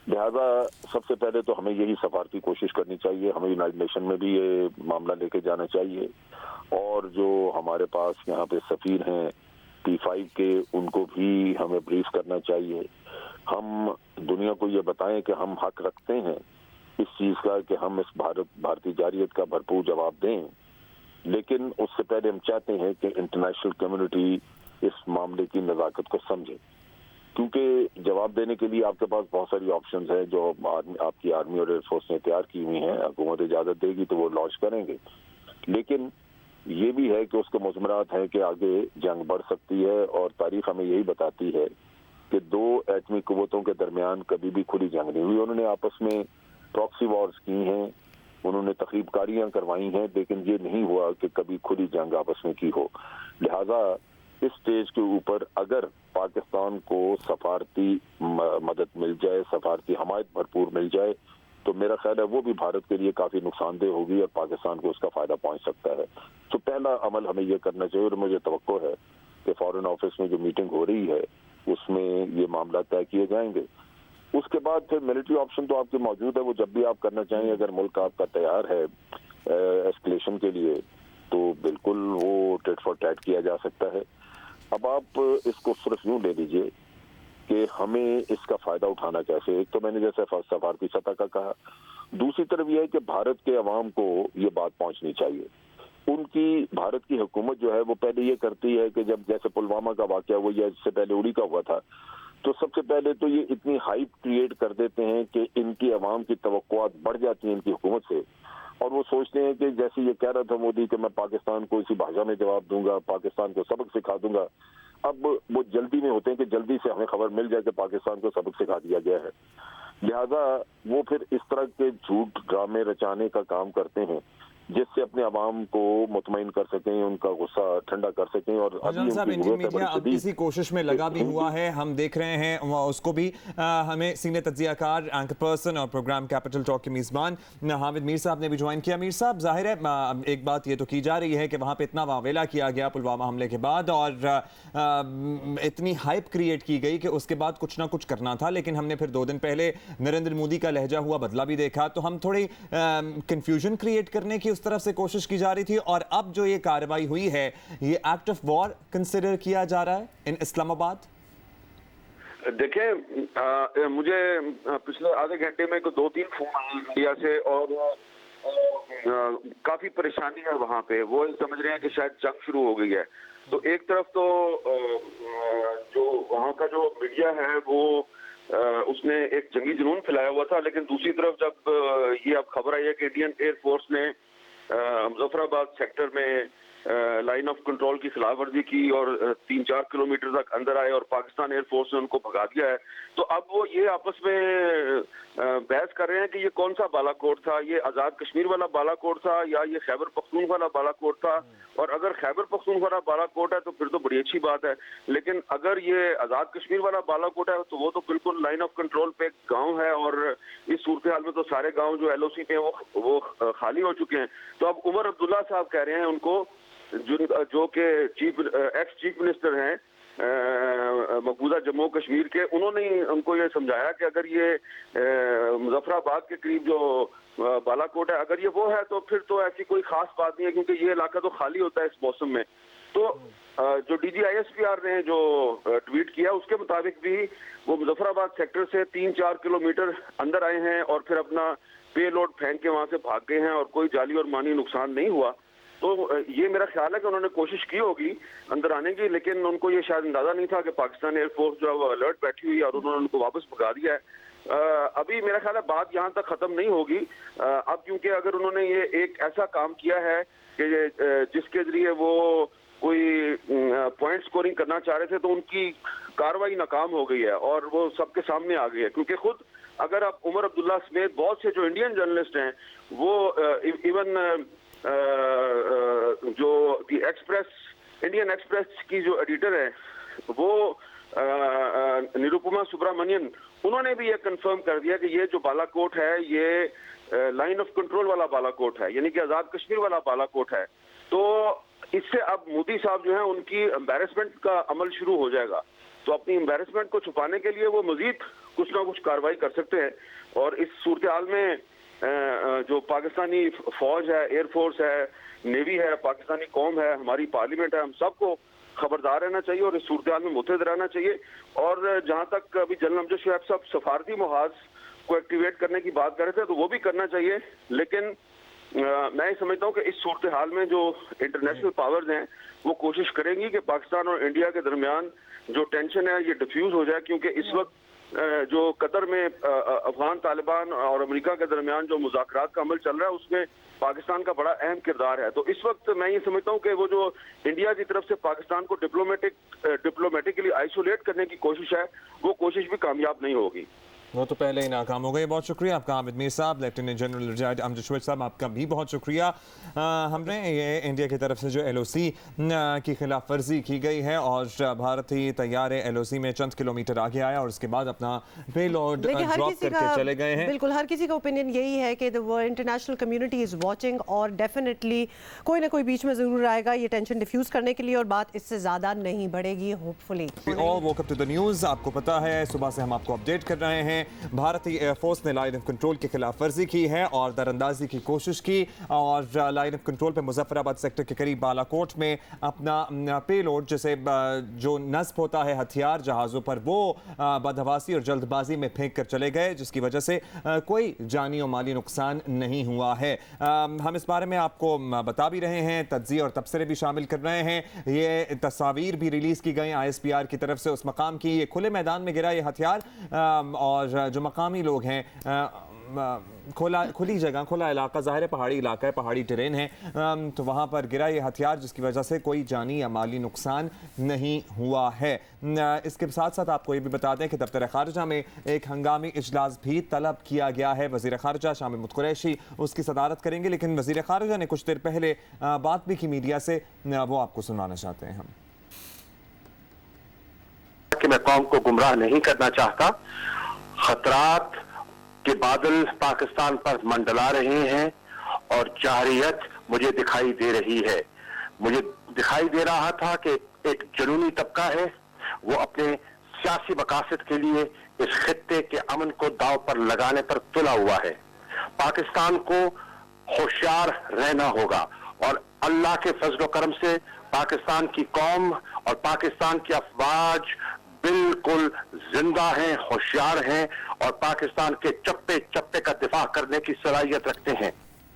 F: लिहाजा सबसे पहले तो हमें यही सफारती कोशिश करनी चाहिए, हमें यूनाइटेड नेशन में भी ये मामला लेके जाना चाहिए, और जो हमारे पास यहाँ पे सफीर हैं P5 के, उनको भी हमें ब्रीफ करना चाहिए। हम दुनिया को ये बताएं कि हम हक रखते हैं इस चीज का कि हम इस भारतीय जारहियत का भरपूर जवाब दें, लेकिन उससे पहले हम चाहते हैं कि इंटरनेशनल कम्युनिटी इस मामले की नजाकत को समझे, क्योंकि जवाब देने के लिए आपके पास बहुत सारी ऑप्शंस हैं जो आपकी आर्मी और एयरफोर्स ने तैयार की हुई हैं। हुकूमत इजाजत देगी तो वो लॉन्च करेंगे, लेकिन ये भी है कि उसके मुज़मरात हैं कि आगे जंग बढ़ सकती है, और तारीख हमें यही बताती है कि दो एटमी कुव्वतों के दरमियान कभी भी खुली जंग नहीं हुई। उन्होंने आपस में प्रॉक्सी वॉर्स की हैं, उन्होंने तकरीबकारियां करवाई हैं, लेकिन ये नहीं हुआ कि कभी खुली जंग आपस में की हो। लिहाजा इस स्टेज के ऊपर अगर पाकिस्तान को सफारती मदद मिल जाए, सफारती हमायत भरपूर मिल जाए, तो मेरा ख्याल है वो भी भारत के लिए काफी नुकसानदेह होगी और पाकिस्तान को उसका फायदा पहुंच सकता है। तो पहला अमल हमें ये करना चाहिए, और मुझे तवक्को है कि फॉरेन ऑफिस में जो मीटिंग हो रही है उसमें ये मामला तय किए जाएंगे। उसके बाद फिर मिलिट्री ऑप्शन तो आपके मौजूद है, वो जब भी आप करना चाहें, अगर मुल्क आपका तैयार है एस्केलेशन के लिए, तो बिल्कुल वो टिट फॉर टैट किया जा सकता है। अब आप इसको सिर्फ यूं ले लीजिए कि हमें इसका फायदा उठाना कैसे। एक तो मैंने जैसे सफारती सतह का कहा, दूसरी तरफ यह है कि भारत के अवाम को ये बात पहुंचनी चाहिए। उनकी भारत की हुकूमत जो है वो पहले ये करती है कि जब जैसे पुलवामा का वाकया हुआ या इससे पहले उड़ी का हुआ था, तो सबसे पहले तो ये इतनी हाइप क्रिएट कर देते हैं कि इनकी अवाम की तवक्कुआत बढ़ जाती है इनकी हुकूमत से, और वो सोचते हैं कि जैसे ये कह रहा था मोदी कि मैं पाकिस्तान को इसी भाषा में जवाब दूंगा, पाकिस्तान को सबक सिखा दूंगा। अब वो जल्दी में होते हैं कि जल्दी से हमें खबर मिल जाए कि पाकिस्तान को सबक सिखा दिया गया है, लिहाजा वो फिर इस तरह के झूठ ड्रामे रचाने का काम करते हैं जिससे अपने अवाम को मुतमईन कर सकें, उनका गुस्सा ठंडा कर सकें। और
A: साहब, इंडियन मीडिया अब इसी कोशिश में लगा भी हुआ है, हम देख रहे हैं उसको भी। हमें सीनियर तज्जियाकार, एंकर पर्सन और प्रोग्राम कैपिटल टॉक के मेज़बान हामिद मीर साहब ने भी ज्वाइन किया। मीर साहब, जाहिर है एक बात ये तो की जा रही है कि वहाँ पे इतना वावेला किया गया पुलवामा हमले के बाद, और इतनी हाइप क्रिएट की गई कि उसके बाद कुछ ना कुछ करना था, लेकिन हमने फिर 2 दिन पहले नरेंद्र मोदी का लहजा हुआ बदला भी देखा, तो हम थोड़ी कंफ्यूजन क्रिएट करने की उस तरफ से कोशिश की जा रही थी, और अब जो ये कार्रवाई हुई है ये एक्ट ऑफ वॉर कंसिडर किया जा रहा है इन इस्लामाबाद।
G: देखें, मुझे पिछले आधे घंटे में 2-3 फोन आए इंडिया से, और काफी परेशानी है वहाँ पे। वो समझ रहे हैं कि शायद जंग शुरू हो गई है। तो एक तरफ तो जो वहाँ का जो मीडिया है वो उसने एक जंगी जुनून फैलाया हुआ था, लेकिन दूसरी तरफ जब ये अब खबर आई है कि इंडियन एयरफोर्स ने मुजफ्फराबाद सेक्टर में लाइन ऑफ कंट्रोल की खिलाफवर्जी की और 3-4 किलोमीटर तक अंदर आए और पाकिस्तान एयरफोर्स ने उनको भगा दिया है, तो अब वो ये आपस में बहस कर रहे हैं कि ये कौन सा बालाकोट था, ये आज़ाद कश्मीर वाला बालाकोट था या ये खैबर पख्तून वाला बालाकोट था। और अगर खैबर पख्तून वाला बालाकोट है तो फिर तो बड़ी अच्छी बात है, लेकिन अगर ये आज़ाद कश्मीर वाला बालाकोट है तो वो तो बिल्कुल लाइन ऑफ कंट्रोल पे गाँव है, और इस सूरत हाल में तो सारे गाँव जो LOC पे वो खाली हो चुके हैं। तो अब उमर अब्दुल्ला साहब कह रहे हैं उनको, जो के एक्स चीफ मिनिस्टर हैं मकबूजा जम्मू कश्मीर के, उन्होंने उनको ये समझाया कि अगर ये मुजफ्फराबाद के करीब जो बालाकोट है अगर ये वो है तो फिर तो ऐसी कोई खास बात नहीं है, क्योंकि ये इलाका तो खाली होता है इस मौसम में। तो जो DG ISPR ने जो ट्वीट किया उसके मुताबिक भी वो मुजफ्फराबाद सेक्टर से 3-4 किलोमीटर अंदर आए हैं और फिर अपना पेलोड फेंक के वहां से भाग गए हैं और कोई जाली और मानी नुकसान नहीं हुआ। तो ये मेरा ख्याल है कि उन्होंने कोशिश की होगी अंदर आने की, लेकिन उनको ये शायद अंदाजा नहीं था कि पाकिस्तान एयरफोर्स जो है वो अलर्ट बैठी हुई है और उन्होंने उनको वापस भगा दिया है। अभी मेरा ख्याल है बात यहाँ तक खत्म नहीं होगी अब, क्योंकि अगर उन्होंने ये एक ऐसा काम किया है कि जिसके जरिए वो कोई पॉइंट स्कोरिंग करना चाह रहे थे तो उनकी कार्रवाई नाकाम हो गई है और वो सबके सामने आ गई है। क्योंकि खुद अगर आप उमर अब्दुल्ला समेत बहुत से जो इंडियन जर्नलिस्ट हैं वो इवन जो दी इंडियन एक्सप्रेस की जो एडिटर है वो निरुपमा सुब्रमण्यन, उन्होंने भी ये कंफर्म कर दिया कि ये जो बालाकोट है ये लाइन ऑफ कंट्रोल वाला बालाकोट है, यानी कि आज़ाद कश्मीर वाला बालाकोट है। तो इससे अब मोदी साहब जो है उनकी एम्बैरेसमेंट का अमल शुरू हो जाएगा। तो अपनी एम्बैरेसमेंट को छुपाने के लिए वो मजीद कुछ ना कुछ कार्रवाई कर सकते हैं। और इस सूरत हाल में जो पाकिस्तानी फौज है, एयरफोर्स है, नेवी है, पाकिस्तानी कौम है, हमारी पार्लियामेंट है, हम सबको खबरदार रहना चाहिए और इस सूरत हाल में मुतहद रहना चाहिए। और जहां तक अभी जनरल अमजद शुएब साहब सफारती मुहाज को एक्टिवेट करने की बात कर रहे थे, तो वो भी करना चाहिए, लेकिन मैं ये समझता हूँ कि इस सूरत हाल में जो इंटरनेशनल पावर्स हैं वो कोशिश करेंगी कि पाकिस्तान और इंडिया के दरमियान जो टेंशन है ये डिफ्यूज हो जाए, क्योंकि इस वक्त जो कतर में अफगान तालिबान और अमेरिका के दरमियान जो मुज़ाकरात का अमल चल रहा है उसमें पाकिस्तान का बड़ा अहम किरदार है। तो इस वक्त मैं ये समझता हूँ कि वो जो इंडिया की तरफ से पाकिस्तान को डिप्लोमेटिकली आइसोलेट करने की कोशिश है वो कोशिश भी कामयाब नहीं होगी।
A: वो तो पहले ही नाकाम हो गई। बहुत शुक्रिया आपका आबिद मीर साहब। Lieutenant general retired Amjad Shoaib साहब आपका भी बहुत शुक्रिया। हमने ये इंडिया की तरफ से जो LOC की खिलाफ वर्जी की गई है और भारत ही तैयार है LOC में चंद किलोमीटर आगे आया और उसके बाद अपना पेलोड ड्रॉप करके चले गए हैं।
B: बिल्कुल हर किसी का ओपिनियन यही है कि इंटरनेशनल कम्युनिटी इज वॉचिंग और डेफिनेटली कोई ना कोई बीच में जरूर आएगा ये टेंशन डिफ्यूज करने के लिए और बात इससे ज्यादा नहीं बढ़ेगी होपफुली।
A: और woke up to the news, आपको पता है सुबह से हम आपको अपडेट कर रहे हैं। भारतीय एयरफोर्स ने लाइन ऑफ कंट्रोल की खिलाफ वर्जी की है और दरअंदाजी की कोशिश की और लाइन ऑफ कंट्रोल पे मुजफ्फराबाद सेक्टर के करीब बालाकोट में अपना पेलोड जैसे जो नस्ब होता है हथियार जहाज़ों पर वो बदहवासी और जल्दबाजी में फेंक कर चले गए, जिसकी वजह से कोई जानी और माली नुकसान नहीं हुआ है। हम इस बारे में आपको बता भी रहे हैं, तज्ज़िये और तबसरे भी शामिल कर रहे हैं। ये तस्वीर भी रिलीज़ की गई ISPR की तरफ से उस मकाम की। ये खुले मैदान में गिरा ये हथियार और जो मकामी लोग हैं खुली जगह खुला इलाका, ज़ाहिर है पहाड़ी इलाका है, पहाड़ी टेरेन है, तो वहाँ पर गिरा ये हथियार जिसकी वजह से कोई जानी या माली नुकसान नहीं हुआ है। इसके साथ साथ आपको ये भी बता दें कि दफ्तर खारजा में एक हंगामी इजलास भी तलब किया गया है। वज़ीर खारजा शाह महमूद कुरैशी उसकी सदारत करेंगे, लेकिन वज़ीर खारजा ने कुछ देर पहले बात भी की मीडिया से, वो आपको सुनाना चाहते हैं हम।
H: कि मैं कौम को गुमराह नहीं करना चाहता, खतरात के बादल पाकिस्तान पर मंडला रहे हैं और जारियत मुझे दिखाई दे रही है। मुझे दिखाई दे रहा था कि एक जुनूनी तबका है, वो अपने सियासी मकासद के लिए इस खित्ते के अमन को दांव पर लगाने पर तुला हुआ है। पाकिस्तान को होशियार रहना होगा और अल्लाह के फजल करम से पाकिस्तान की कौम और पाकिस्तान की अफवाज बिल्कुल जिंदा हैं, होशियार हैं और पाकिस्तान के चप्पे चप्पे का दिफा करने की सलाहियत रखते हैं।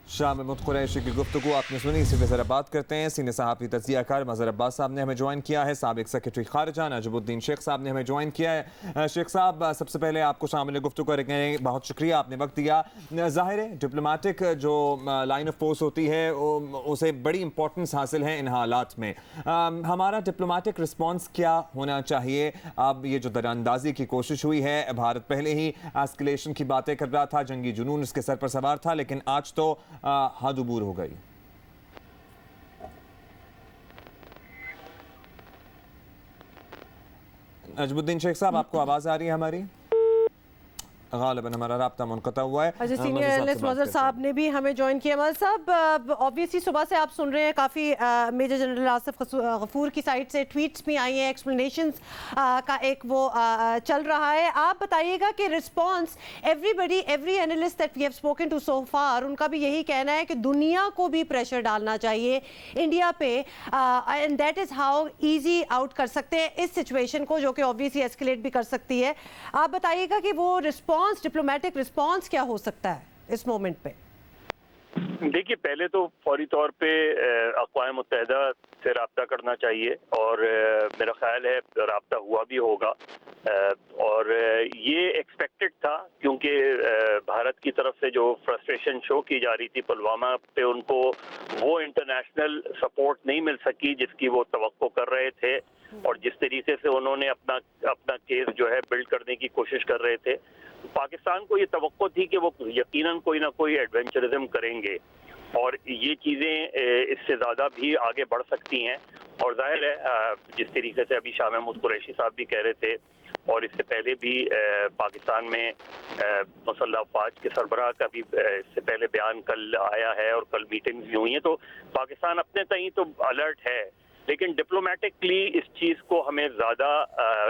A: शाह महमूद कुरैशी की गुफ्तगू आपने सुनी। इसी पे ज़रा बात करते हैं। सीनियर सहाफ़ी तज़कियाकार मज़हर अब्बास साहब ने हमें ज्वाइन किया है, साबिक़ सेक्रेटरी खारजा नजमुद्दीन शेख साहब ने हमें ज्वाइन किया है। शेख साहब, सबसे पहले आपको शामिल गुफ्तगू करके बहुत शुक्रिया, आपने वक्त दिया। ज़ाहिर है डिप्लोमेटिक जो लाइन ऑफ फोर्स होती है उसे बड़ी इंपॉर्टेंस हासिल है इन हालात में। हमारा डिप्लोमेटिक रिस्पॉन्स क्या होना चाहिए? अब ये जो दरानंदाजी की कोशिश हुई है, भारत पहले ही एस्केलेशन की बातें कर रहा था, जंगी जुनून उसके सर पर सवार था, लेकिन आज तो हद अबूर हो गई। नजमुद्दीन शेख साहब, आपको आवाज आ रही है हमारी? गालिबन हमारा राब्ता मुनक़ता हुआ है।
B: अच्छा, सीनियर एनालिस्ट मज़हर साहब ने भी हमें ज्वाइन किया। मज़हर साहब, ऑब्वियसली सुबह से आप सुन रहे हैं, काफ़ी मेजर जनरल आसिफ गफूर की साइड से ट्वीट्स भी आई हैं, एक्सप्लेनेशंस का एक वो चल रहा है। आप बताइएगा कि response every analyst that we have spoken to so far, उनका भी यही कहना है कि दुनिया को भी प्रेशर डालना चाहिए इंडिया पे and that is how easy out कर सकते हैं इस सिचुएशन को, जो कि ऑब्वियसली एस्केलेट भी कर सकती है। आप बताइएगा कि वो डिप्लोमेटिक रिस्पांस क्या हो सकता है इस मोमेंट पे?
C: देखिए, पहले तो फौरी तौर पे अक़वाम मुत्तहिदा से रब्ता करना चाहिए और मेरा ख्याल है रब्ता हुआ भी होगा और ये एक्सपेक्टेड था, क्योंकि भारत की तरफ से जो फ्रस्ट्रेशन शो की जा रही थी पुलवामा पे, उनको वो इंटरनेशनल सपोर्ट नहीं मिल सकी जिसकी वो तवक्को कर रहे थे और जिस तरीके से उन्होंने अपना केस जो है बिल्ड करने की कोशिश कर रहे थे। पाकिस्तान को ये तवक्को थी कि वो यकीनन कोई ना कोई एडवेंचरिज्म करेंगे और ये चीज़ें इससे ज़्यादा भी आगे बढ़ सकती हैं। और जाहिर है जिस तरीके से अभी शाह महमूद कुरैशी साहब भी कह रहे थे और इससे पहले भी पाकिस्तान में मुसल्लह अफवाज के सरबराह का भी इससे पहले बयान कल आया है और कल मीटिंग्स भी हुई हैं, तो पाकिस्तान अपने तई तो अलर्ट है
I: लेकिन डिप्लोमेटिकली इस चीज़ को हमें ज़्यादा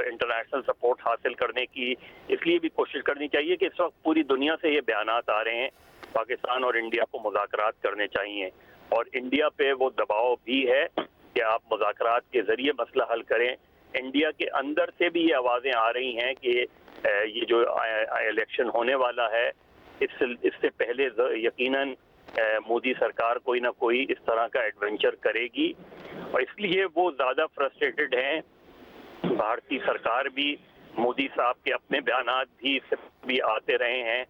I: इंटरनेशनल सपोर्ट हासिल करने की इसलिए भी कोशिश करनी चाहिए कि इस वक्त पूरी दुनिया से ये बयानात आ रहे हैं पाकिस्तान और इंडिया को मुज़ाकरात करने चाहिए, और इंडिया पे वो दबाव भी है कि आप मुज़ाकरात के ज़रिए मसला हल करें। इंडिया के अंदर से भी ये आवाज़ें आ रही हैं कि ये जो इलेक्शन होने वाला है इससे पहले यकीनन मोदी सरकार कोई ना कोई इस तरह का एडवेंचर करेगी, और इसलिए वो ज़्यादा फ्रस्ट्रेटेड हैं। भारतीय सरकार भी, मोदी साहब के अपने बयानात भी आते रहे हैं,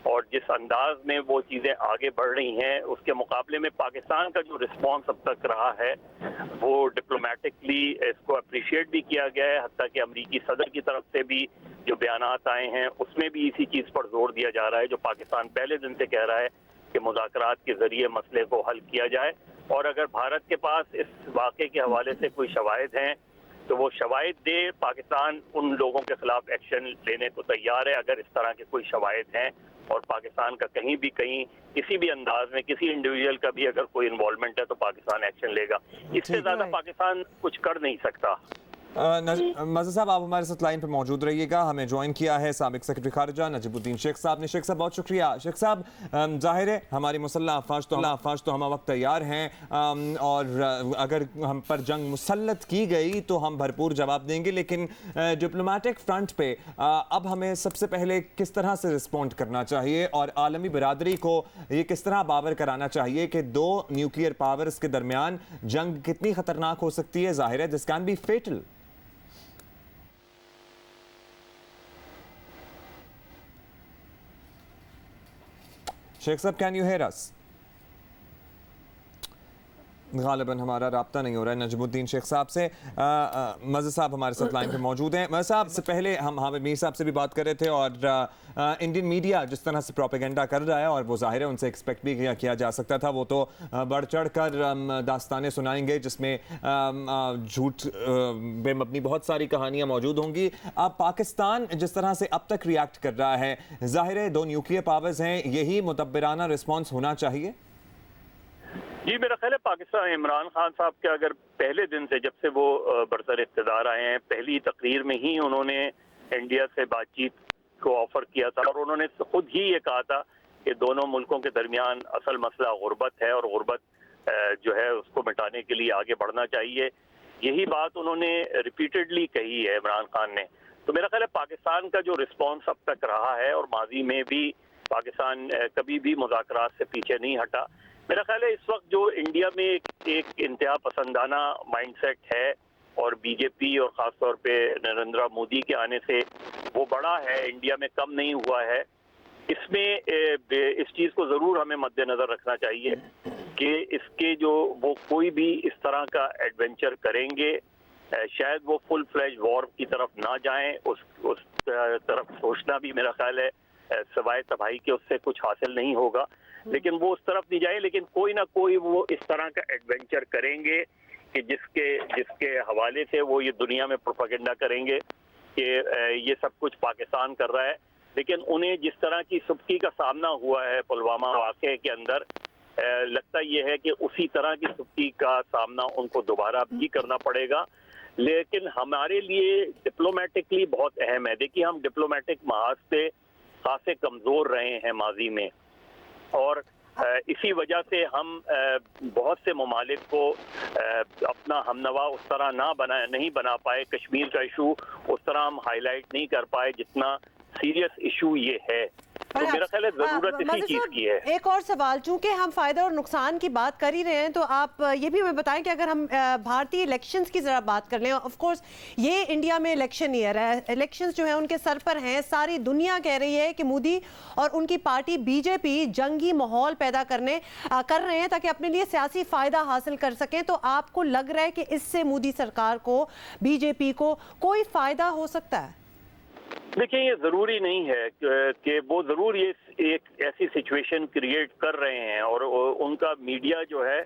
I: और जिस अंदाज में वो चीज़ें आगे बढ़ रही हैं उसके मुकाबले में पाकिस्तान का जो रिस्पॉन्स अब तक रहा है वो डिप्लोमेटिकली इसको अप्रिशिएट भी किया गया है। हत्ता कि अमरीकी सदर की तरफ से भी जो बयानात आए हैं उसमें भी इसी चीज़ पर जोर दिया जा रहा है जो पाकिस्तान पहले दिन से कह रहा है कि मुज़ाकरात के ज़रिए मसले को हल किया जाए, और अगर भारत के पास इस वाक़े के हवाले से कोई शवाहिद हैं तो वो शवाहिद दे। पाकिस्तान उन लोगों के खिलाफ एक्शन लेने को तैयार है अगर इस तरह के कोई शवाहिद हैं, और पाकिस्तान का कहीं भी किसी भी अंदाज में किसी इंडिविजुअल का भी अगर कोई इन्वॉल्वमेंट है तो पाकिस्तान एक्शन लेगा। इससे ज़्यादा पाकिस्तान कुछ कर नहीं सकता।
A: मज़हर साहब, आप हमारे साथ लाइन पर मौजूद रहिएगा। हमें ज्वाइन किया है साबिक सेक्रेटरी खारजा नजीबुद्दीन शेख साहब ने। शेख साहब बहुत शुक्रिया। शेख साहब, जाहिर है हमारी मुसल्लह अफवाज तो हम वक्त तैयार हैं, और अगर हम पर जंग मुसल्लत की गई तो हम भरपूर जवाब देंगे, लेकिन डिप्लोमेटिक फ्रंट पे अब हमें सबसे पहले किस तरह से रिस्पॉन्ड करना चाहिए, और आलमी बिरादरी को ये किस तरह बावर कराना चाहिए कि दो न्यूक्लियर पावर्स के दरमियान जंग कितनी खतरनाक हो सकती है। जाहिर है this can be fatal. Sheikh साहब, कैन यू हेयर अस? गालिबन हमारा राब्ता नहीं हो रहा है नजमुद्दीन शेख साहब से। मज़हर साहब हमारे साथ लाइन पे मौजूद हैं। मज़हर साहब से पहले हम हामिद मीर साहब से भी बात कर रहे थे, और इंडियन मीडिया जिस तरह से प्रोपेगेंडा कर रहा है, और वो जाहिर है उनसे एक्सपेक्ट भी किया जा सकता था, वो तो बढ़ चढ़ कर दास्तानें सुनाएंगे जिसमें झूठ बेमबनी बहुत सारी कहानियाँ मौजूद होंगी। अब पाकिस्तान जिस तरह से अब तक रिएक्ट कर रहा है, जाहिर है दो न्यूक्लियर पावर्स हैं, यही मुतब्बिराना रिस्पॉन्स होना चाहिए।
I: जी, मेरा ख्याल है पाकिस्तान इमरान खान साहब के अगर पहले दिन से जब से वो बरसर इक़्तिदार आए हैं, पहली तकरीर में ही उन्होंने इंडिया से बातचीत को ऑफर किया था, और उन्होंने खुद ही ये कहा था कि दोनों मुल्कों के दरमियान असल मसला गुर्बत है, और गुर्बत जो है उसको मिटाने के लिए आगे बढ़ना चाहिए। यही बात उन्होंने रिपीटेडली कही है इमरान खान ने। तो मेरा ख्याल है पाकिस्तान का जो रिस्पॉन्स अब तक रहा है, और माजी में भी पाकिस्तान कभी भी मुज़ाकरात से पीछे नहीं हटा। मेरा ख्याल है इस वक्त जो इंडिया में एक इंतहा पसंदाना माइंडसेट है, और बीजेपी और ख़ासतौर पे नरेंद्र मोदी के आने से वो बड़ा है, इंडिया में कम नहीं हुआ है। इसमें इस चीज़ को ज़रूर हमें मद्देनज़र रखना चाहिए कि इसके जो वो कोई भी इस तरह का एडवेंचर करेंगे, शायद वो फुल फ्लैश वॉर की तरफ ना जाएं। उस तरफ सोचना भी मेरा ख्याल है सवाए तबाही के उससे कुछ हासिल नहीं होगा, लेकिन वो उस तरफ नहीं जाए, लेकिन कोई ना कोई वो इस तरह का एडवेंचर करेंगे कि जिसके हवाले से वो ये दुनिया में प्रोपेगेंडा करेंगे कि ये सब कुछ पाकिस्तान कर रहा है। लेकिन उन्हें जिस तरह की सुबकी का सामना हुआ है पुलवामा वाक़े के अंदर, लगता ये है कि उसी तरह की सुबकी का सामना उनको दोबारा भी करना पड़ेगा। लेकिन हमारे लिए डिप्लोमेटिकली बहुत अहम है। देखिए, हम डिप्लोमेटिक महाज से खासे कमज़ोर रहे हैं माजी में, और इसी वजह से हम बहुत से ममालिक को अपना हमनवा उस तरह नहीं बना पाए। कश्मीर का इशू उस तरह हम हाईलाइट नहीं कर पाए जितना सीरियस इशू ये है। तो मेरा ख्याल है जरूरत इसी चीज की है।
B: एक और सवाल, चूंकि हम फायदा और नुकसान की बात कर ही रहे हैं, तो आप ये भी हमें बताएं कि अगर हम भारतीय इलेक्शंस की जरा बात कर लें, ऑफ कोर्स ये इंडिया में इलेक्शन ईयर है, इलेक्शंस जो है उनके सर पर हैं, सारी दुनिया कह रही है कि मोदी और उनकी पार्टी बीजेपी जंगी माहौल पैदा कर रहे हैं ताकि अपने लिए सियासी फायदा हासिल कर सकें। तो आपको लग रहा है कि इससे मोदी सरकार को, बीजेपी को कोई फायदा हो सकता है?
I: देखिए, ये ज़रूरी नहीं है कि वो ज़रूर ये एक ऐसी सिचुएशन क्रिएट कर रहे हैं, और उनका मीडिया जो है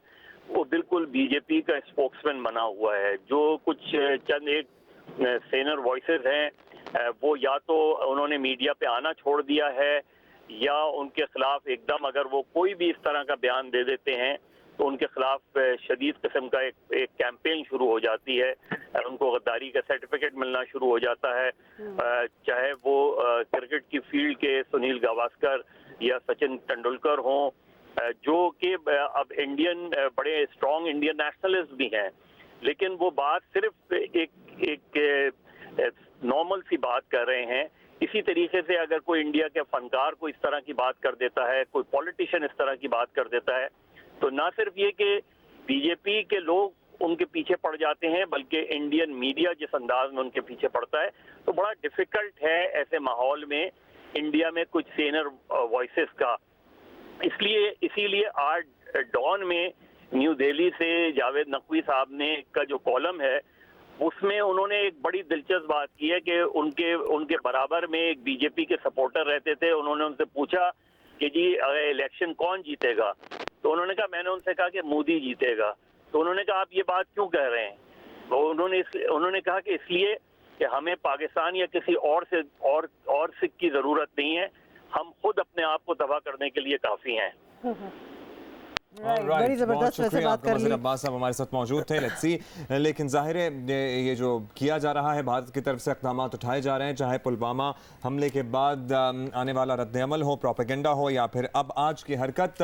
I: वो बिल्कुल बीजेपी का स्पोक्समैन बना हुआ है। जो कुछ चंद एक सीनियर वॉइसेस हैं वो या तो उन्होंने मीडिया पे आना छोड़ दिया है, या उनके खिलाफ एकदम अगर वो कोई भी इस तरह का बयान दे देते हैं तो उनके खिलाफ शदीद किस्म का एक कैंपेन शुरू हो जाती है, उनको गद्दारी का सर्टिफिकेट मिलना शुरू हो जाता है। चाहे वो क्रिकेट की फील्ड के सुनील गावस्कर या सचिन तेंदुलकर हों, जो कि अब इंडियन बड़े स्ट्रॉन्ग इंडियन नेशनलिस्ट भी हैं, लेकिन वो बात सिर्फ एक नॉर्मल सी बात कर रहे हैं। इसी तरीके से अगर कोई इंडिया के फनकार को इस तरह की बात कर देता है, कोई पॉलिटिशियन इस तरह की बात कर देता है, तो ना सिर्फ ये कि बीजेपी के लोग उनके पीछे पड़ जाते हैं, बल्कि इंडियन मीडिया जिस अंदाज में उनके पीछे पड़ता है, तो बड़ा डिफिकल्ट है ऐसे माहौल में इंडिया में कुछ सेनर वॉइसेस का। इसीलिए आज डॉन में न्यू दिल्ली से जावेद नकवी साहब ने का जो कॉलम है, उसमें उन्होंने एक बड़ी दिलचस्प बात की है कि उनके बराबर में एक बीजेपी के सपोर्टर रहते थे। उन्होंने उनसे पूछा कि जी इलेक्शन कौन जीतेगा, तो उन्होंने कहा, मैंने उनसे कहा कि मोदी जीतेगा। तो उन्होंने कहा, आप ये बात क्यों कह रहे हैं? तो उन्होंने कहा कि इसलिए कि हमें पाकिस्तान या किसी और सिख की जरूरत नहीं है, हम खुद अपने आप को तबाह करने के लिए काफी हैं।
B: बड़ी जबरदस्त वैसे बात कर ली।
A: अब्बास साहब हमारे साथ मौजूद थे। लेट्स सी, लेकिन जाहिर है ये जो किया जा रहा है, भारत की तरफ से इक़दाम उठाए जा रहे हैं, चाहे पुलवामा हमले के बाद आने वाला रद्द-ए-अमल हो, प्रोपेगेंडा हो, या फिर अब आज की हरकत,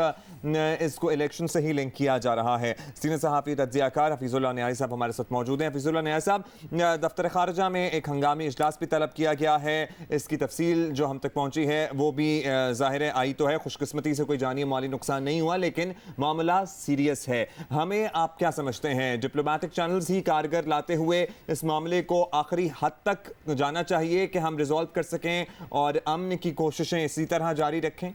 A: इसको इलेक्शन से ही लिंक किया जा रहा है। सीनियर सहाफ़ी तज्ज़ियाकार हफीज़ुल्लाह न्याज़ी साहब हमारे साथ मौजूद हैं। हफीज़ुल्लाह न्याज़ी साहब, दफ्तर ख़ारजा में एक हंगामी इजलास भी तलब किया गया है, इसकी तफसील जो हम तक पहुँची है वो भी ज़ाहिर है आई तो है, खुशकिस्मती से कोई जानी माली नुकसान नहीं हुआ, लेकिन मामला सीरियस है। हमें आप क्या समझते हैं, डिप्लोमेटिक चैनल्स ही कारगर लाते हुए इस मामले को आखिरी हद तक जाना चाहिए कि हम रिजॉल्व कर सकें और अमन की कोशिशें इसी तरह जारी रखें?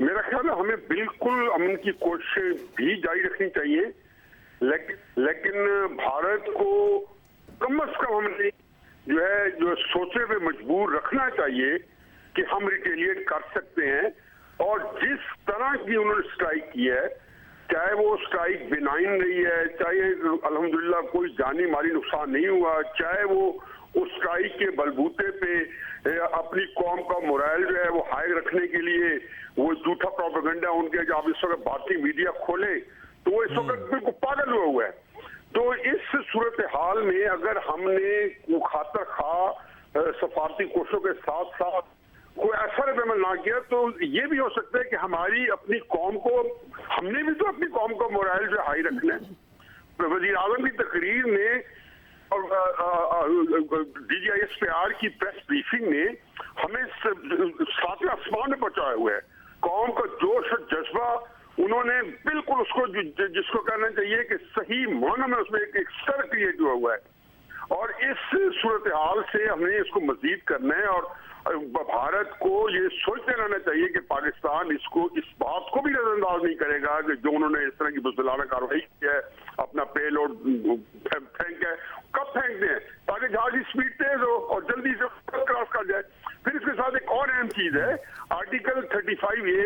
J: मेरा ख्याल है हमें बिल्कुल अमन की कोशिशें भी जारी रखनी चाहिए, लेकिन भारत को कम से कम हमने जो सोचने पे मजबूर रखना चाहिए कि हम रिटेलिएट कर सकते हैं। और जिस तरह की उन्होंने स्ट्राइक की है, चाहे वो स्ट्राइक बिनाइन रही है, चाहे अल्हम्दुलिल्लाह कोई जानी माली नुकसान नहीं हुआ, चाहे वो उस स्ट्राइक के बलबूते पे अपनी कौम का मोरल जो है वो हाई रखने के लिए वो झूठा प्रोपेगेंडा उनके, जो आप इस वक्त भारतीय मीडिया खोले तो वो इस वक्त बिल्कुल पागल हुआ है। तो इस सूरत हाल में अगर हमने खातर खा सफारती कोशिशों के साथ साथ कोई ऐसा रद्द-ए-अमल ना किया, तो ये भी हो सकता है कि हमारी अपनी कौम को, हमने भी तो अपनी कौम का मोरल जो हाई रखना है। वज़ीर आज़म की तकरीर में और DGISPR की प्रेस ब्रीफिंग ने हमें सातवें आसमान में पहुंचाया हुआ है। कौम का जोश और जज्बा उन्होंने बिल्कुल उसको जिसको कहना चाहिए कि सही मानों में उसमें एक स्तर क्रिएट हुआ है। और इस सूरत हाल से हमने इसको मजीद करना है और भारत को ये सोचते रहना चाहिए कि पाकिस्तान इस बात को भी नजरअंदाज नहीं करेगा कि जो उन्होंने इस तरह की बुज़दिलाना कार्रवाई की है, अपना पेलोड फेंक है, कब फेंकते हैं ताकि जहाज की स्पीड तेज हो और जल्दी से क्रॉस कर जाए। फिर इसके साथ एक और अहम चीज है, आर्टिकल 35A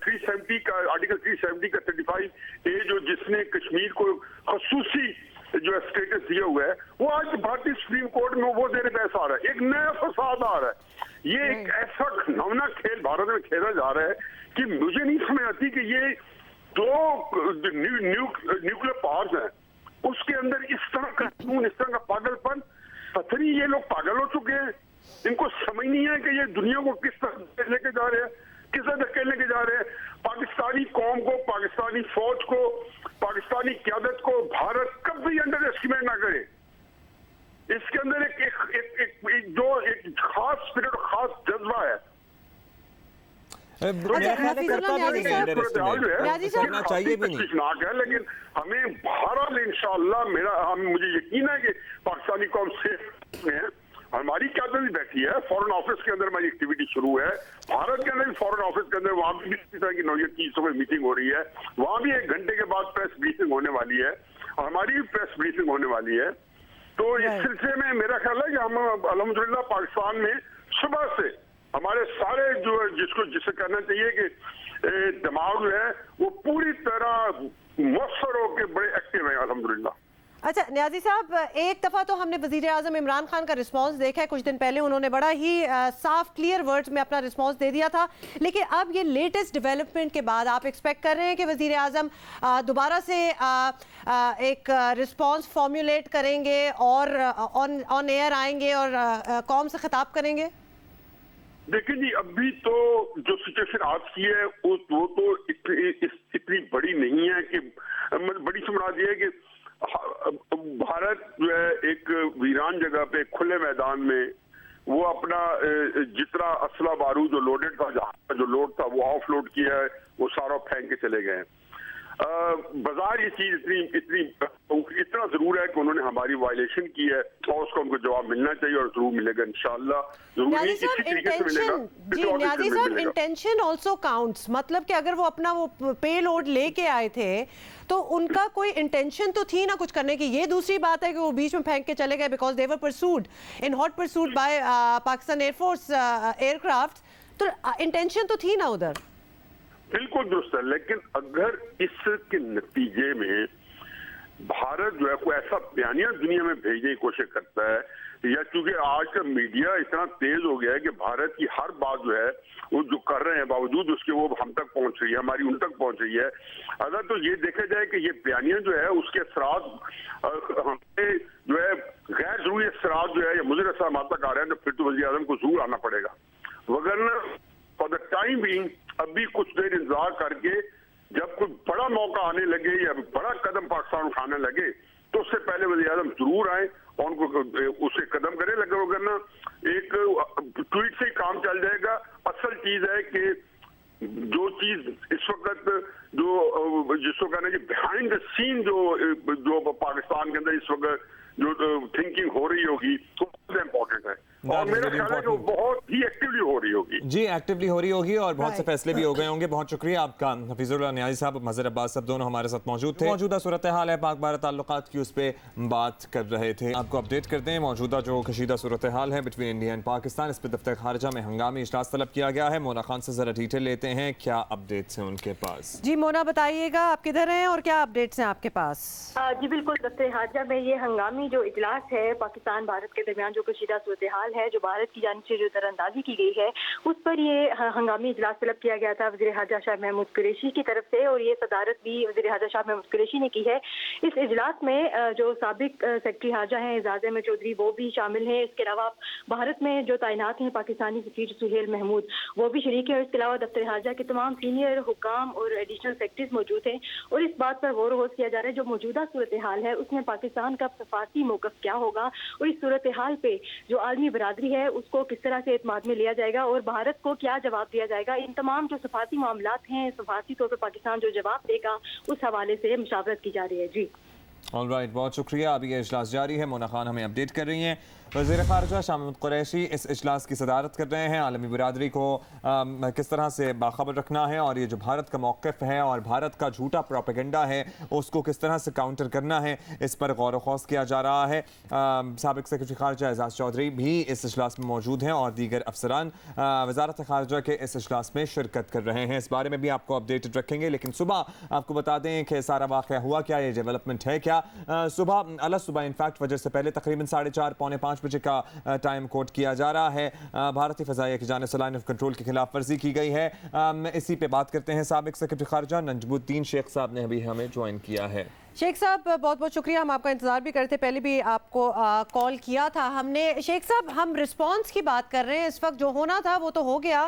J: 370 का, आर्टिकल 370 का 35A जो जिसने कश्मीर को खसूसी जो स्टेटस दिया हुआ है, वो आज भारतीय सुप्रीम कोर्ट में वो जेर बहस आ रहा है। एक नया फसाद आ रहा है। ये एक ऐसा घिनौना खेल भारत में खेला जा रहा है कि मुझे नहीं समझ आती कि ये दो न्यूक्लियर पावर्स हैं, उसके अंदर इस तरह का कानून, इस तरह का पागलपन, पता नहीं ये लोग पागल हो चुके हैं। इनको समझ नहीं है कि ये दुनिया को किस तरह लेके जा रहे हैं, किस तरह धक्के लेके जा रहे हैं। पाकिस्तानी कौम को, पाकिस्तानी फौज को, पाकिस्तानी क़यादत को भारत कभी अंडर एस्टिमेट ना करे। इसके अंदर एक खास स्पिरिट, खास जज्बा है।
A: चाहिए भी नहीं,
J: लेकिन हमें बहरहाल इंशाअल्लाह मुझे यकीन है कि पाकिस्तानी कौम सेफ में है। हमारी क़यादत भी बैठी है, फॉरेन ऑफिस के अंदर हमारी एक्टिविटी शुरू है, भारत के अंदर भी फॉरेन ऑफिस के अंदर वहां भी इसी तरह की नौयत की सुबह मीटिंग हो रही है। वहां भी 1 घंटे के बाद प्रेस ब्रीफिंग होने वाली है और हमारी भी प्रेस ब्रीफिंग होने वाली है। तो इस सिलसिले में मेरा ख्याल है कि हम अल्हम्दुलिल्लाह पाकिस्तान में सुबह से हमारे सारे जिसे कहना चाहिए कि दिमाग जो है वो पूरी तरह मौसर होकर बड़े एक्टिव है अल्हम्दुलिल्लाह।
B: अच्छा न्याजी साहब, एक दफ़ा तो हमने वज़ीर आज़म इमरान खान का रिस्पांस देखा है, कुछ दिन पहले उन्होंने बड़ा ही साफ क्लियर वर्ड्स में अपना रिस्पांस दे दिया था, लेकिन अब ये लेटेस्ट डेवलपमेंट के बाद आप एक्सपेक्ट कर रहे हैं कि वज़ीर आज़म दोबारा से एक रिस्पांस फॉर्मुलेट करेंगे और ऑन एयर आएंगे और कौम से खिताब करेंगे?
J: देखिए जी, अभी तो जो सिचुएशन आज की है वो तो इतनी बड़ी नहीं है कि बड़ी सुमराज ये है कि भारत जो है एक वीरान जगह पे खुले मैदान में वो अपना जितना असला बारूद जो लोडेड था, जहां जो लोड था वो ऑफ लोड किया है, वो सारा फेंक के चले गए हैं। बाजार ये चीज इतना जरूर है कि उन्होंने हमारी वायलेशन की है और उसका उनको जवाब मिलना चाहिए और जरूर मिलेगा इंशाल्लाह। जरूर नहीं इसी तरीके से मिलेगा।
B: जी न्याजी साहब, इंटेंशन ऑल्सो काउंट्स, मतलब कि अगर वो अपना वो पे लोड लेके आए थे तो उनका कोई इंटेंशन तो थी ना कुछ करने की। ये दूसरी बात है कि वो बीच में फेंक के चले गए because they were pursued in hot pursuit by Pakistan air force aircraft, तो इंटेंशन तो थी ना उधर।
J: बिल्कुल दुरुस्त है, लेकिन अगर इसके नतीजे में भारत जो है कोई ऐसा बयानिया दुनिया में भेजने की कोशिश करता है, या चूंकि आज का मीडिया इतना तेज हो गया है कि भारत की हर बात जो है वो जो कर रहे हैं बावजूद उसके वो हम तक पहुंच रही है, हमारी उन तक पहुंच रही है। अगर तो ये देखा जाए कि ये बयानिया जो है उसके असरात हमें जो है गैर जरूरी असरात जो है या मुझे असरात तक आ रहे हैं, तो फिर तो वज़ीर आज़म को जरूर आना पड़ेगा। वगरना फॉर द टाइम बीइंग अभी कुछ देर इंतजार करके जब कोई बड़ा मौका आने लगे या बड़ा कदम पाकिस्तान उठाने लगे तो उससे पहले वज़ीर आज़म जरूर आए और उनको उसे कदम करे लगे। वगरना एक ट्वीट से ही काम चल जाएगा। असल चीज है कि जो चीज इस वक्त जो जिसको कहना है बिहाइंड द सीन जो पाकिस्तान के अंदर इस वक्त जो थिंकिंग हो रही होगी तो बहुत इम्पोर्टेंट है और मेरा ख्याल है कि वो बहुत ही एक्टिवली हो रही होगी।
A: जी एक्टिवली हो रही होगी और बहुत से फैसले भी हो गए होंगे। बहुत शुक्रिया आपका हफीजुल्लाह न्याजी साहब, मज़हर अब्बास साहब दोनों हमारे साथ मौजूद थे। मौजूदा सूरत हाल है पाक भारत ताल्लुकात की, उस पर बात कर रहे थे। आपको अपडेट करते हैं मौजूदा जो कशीदा सूरत हाल है बिटवीन इंडिया एंड पाकिस्तान, इस पर दफ्तर खारजा में हंगामी इजलास तलब किया गया है। मोना खान से जरा डिटेल लेते हैं, क्या अपडेट्स हैं उनके पास।
B: जी मोना बताइएगा, आप किधर हैं और क्या अपडेट्स हैं आपके पास?
E: जी बिल्कुल, दफ्तर खारजा में ये हंगामी जो इजलास है पाकिस्तान भारत के दरमियान जो कशीदा सूरत हाल है, जो भारत की से जो दरअंदाजी की गई है उस पर ये हंगामी इजलास तलब किया गया था वज़ीर हाजा शाह महमूद कुरैशी की तरफ से, और ये सदारत भी वज़ीर हाजा शाह महमूद कुरैशी ने की है। इस इजलास में जो साबिक सेक्रेटरी हाजा हैं एजाज अहमद चौधरी वो भी शामिल हैं। इसके अलावा भारत में जो तैनात हैं पाकिस्तानी सफीर सुहेल महमूद वो भी शरीक है। इसके अलावा दफ्तर हाजा के तमाम सीनियर हुकाम और एडिशनल सेक्रेटरीज मौजूद हैं और इस बात पर गौर वहोस किया जा रहा है जो मौजूदा सूरत हाल है उसमें पाकिस्तान का सफारती मौक़िफ़ क्या होगा और इस सूरत हाल पे जो आलमी बरादरी है उसको किस तरह से एतमाद में लिया जाएगा और भारत को क्या जवाब दिया जाएगा। इन तमाम जो सफारती मामलात हैं, सफारती तौर पर पाकिस्तान जो जवाब देगा उस हवाले से मुशावरत की जा रही है। जी
A: ऑलराइट, बहुत शुक्रिया। अभी ये इजलास जारी है, मोना खान हमें अपडेट कर रही हैं। वज़ीर ख़ारजा शाह महमूद कुरैशी इस इजलास की सदारत कर रहे हैं। आलमी बिरादरी को किस तरह से बाखबर रखना है और ये जो भारत का मौक़िफ़ है और भारत का झूठा प्रोपेगेंडा है उसको किस तरह से काउंटर करना है, इस पर गौर ख़ौस किया जा रहा है। साबिक़ सेक्रेटरी ख़ारजा एजाज चौधरी भी इस इजलास में मौजूद हैं और दीगर अफसरान वज़ारत ख़ारजा के इस इजलास में शिरकत कर रहे हैं। इस बारे में भी आपको अपडेटेड रखेंगे, लेकिन सुबह आपको बता दें कि सारा वाक़या हुआ क्या, ये डेवलपमेंट है क्या। सुबह इनफैक्ट वजह से पहले तकरीबन 4:30 पौने 5 बजे का टाइम कोट किया जा रहा है। भारतीय फ़ज़ाइया की जानिब से लाइन ऑफ कंट्रोल की खिलाफ वर्जी की गई है। इसी पे बात करते हैं। साबिक़ सेक्रेटरी ख़ारजा नजमुद्दीन शेख साहब ने अभी हमें ज्वाइन किया है।
B: शेख साहब बहुत बहुत शुक्रिया, हम आपका इंतज़ार भी करते, पहले भी आपको कॉल किया था हमने। शेख साहब, हम रिस्पांस की बात कर रहे हैं, इस वक्त जो होना था वो तो हो गया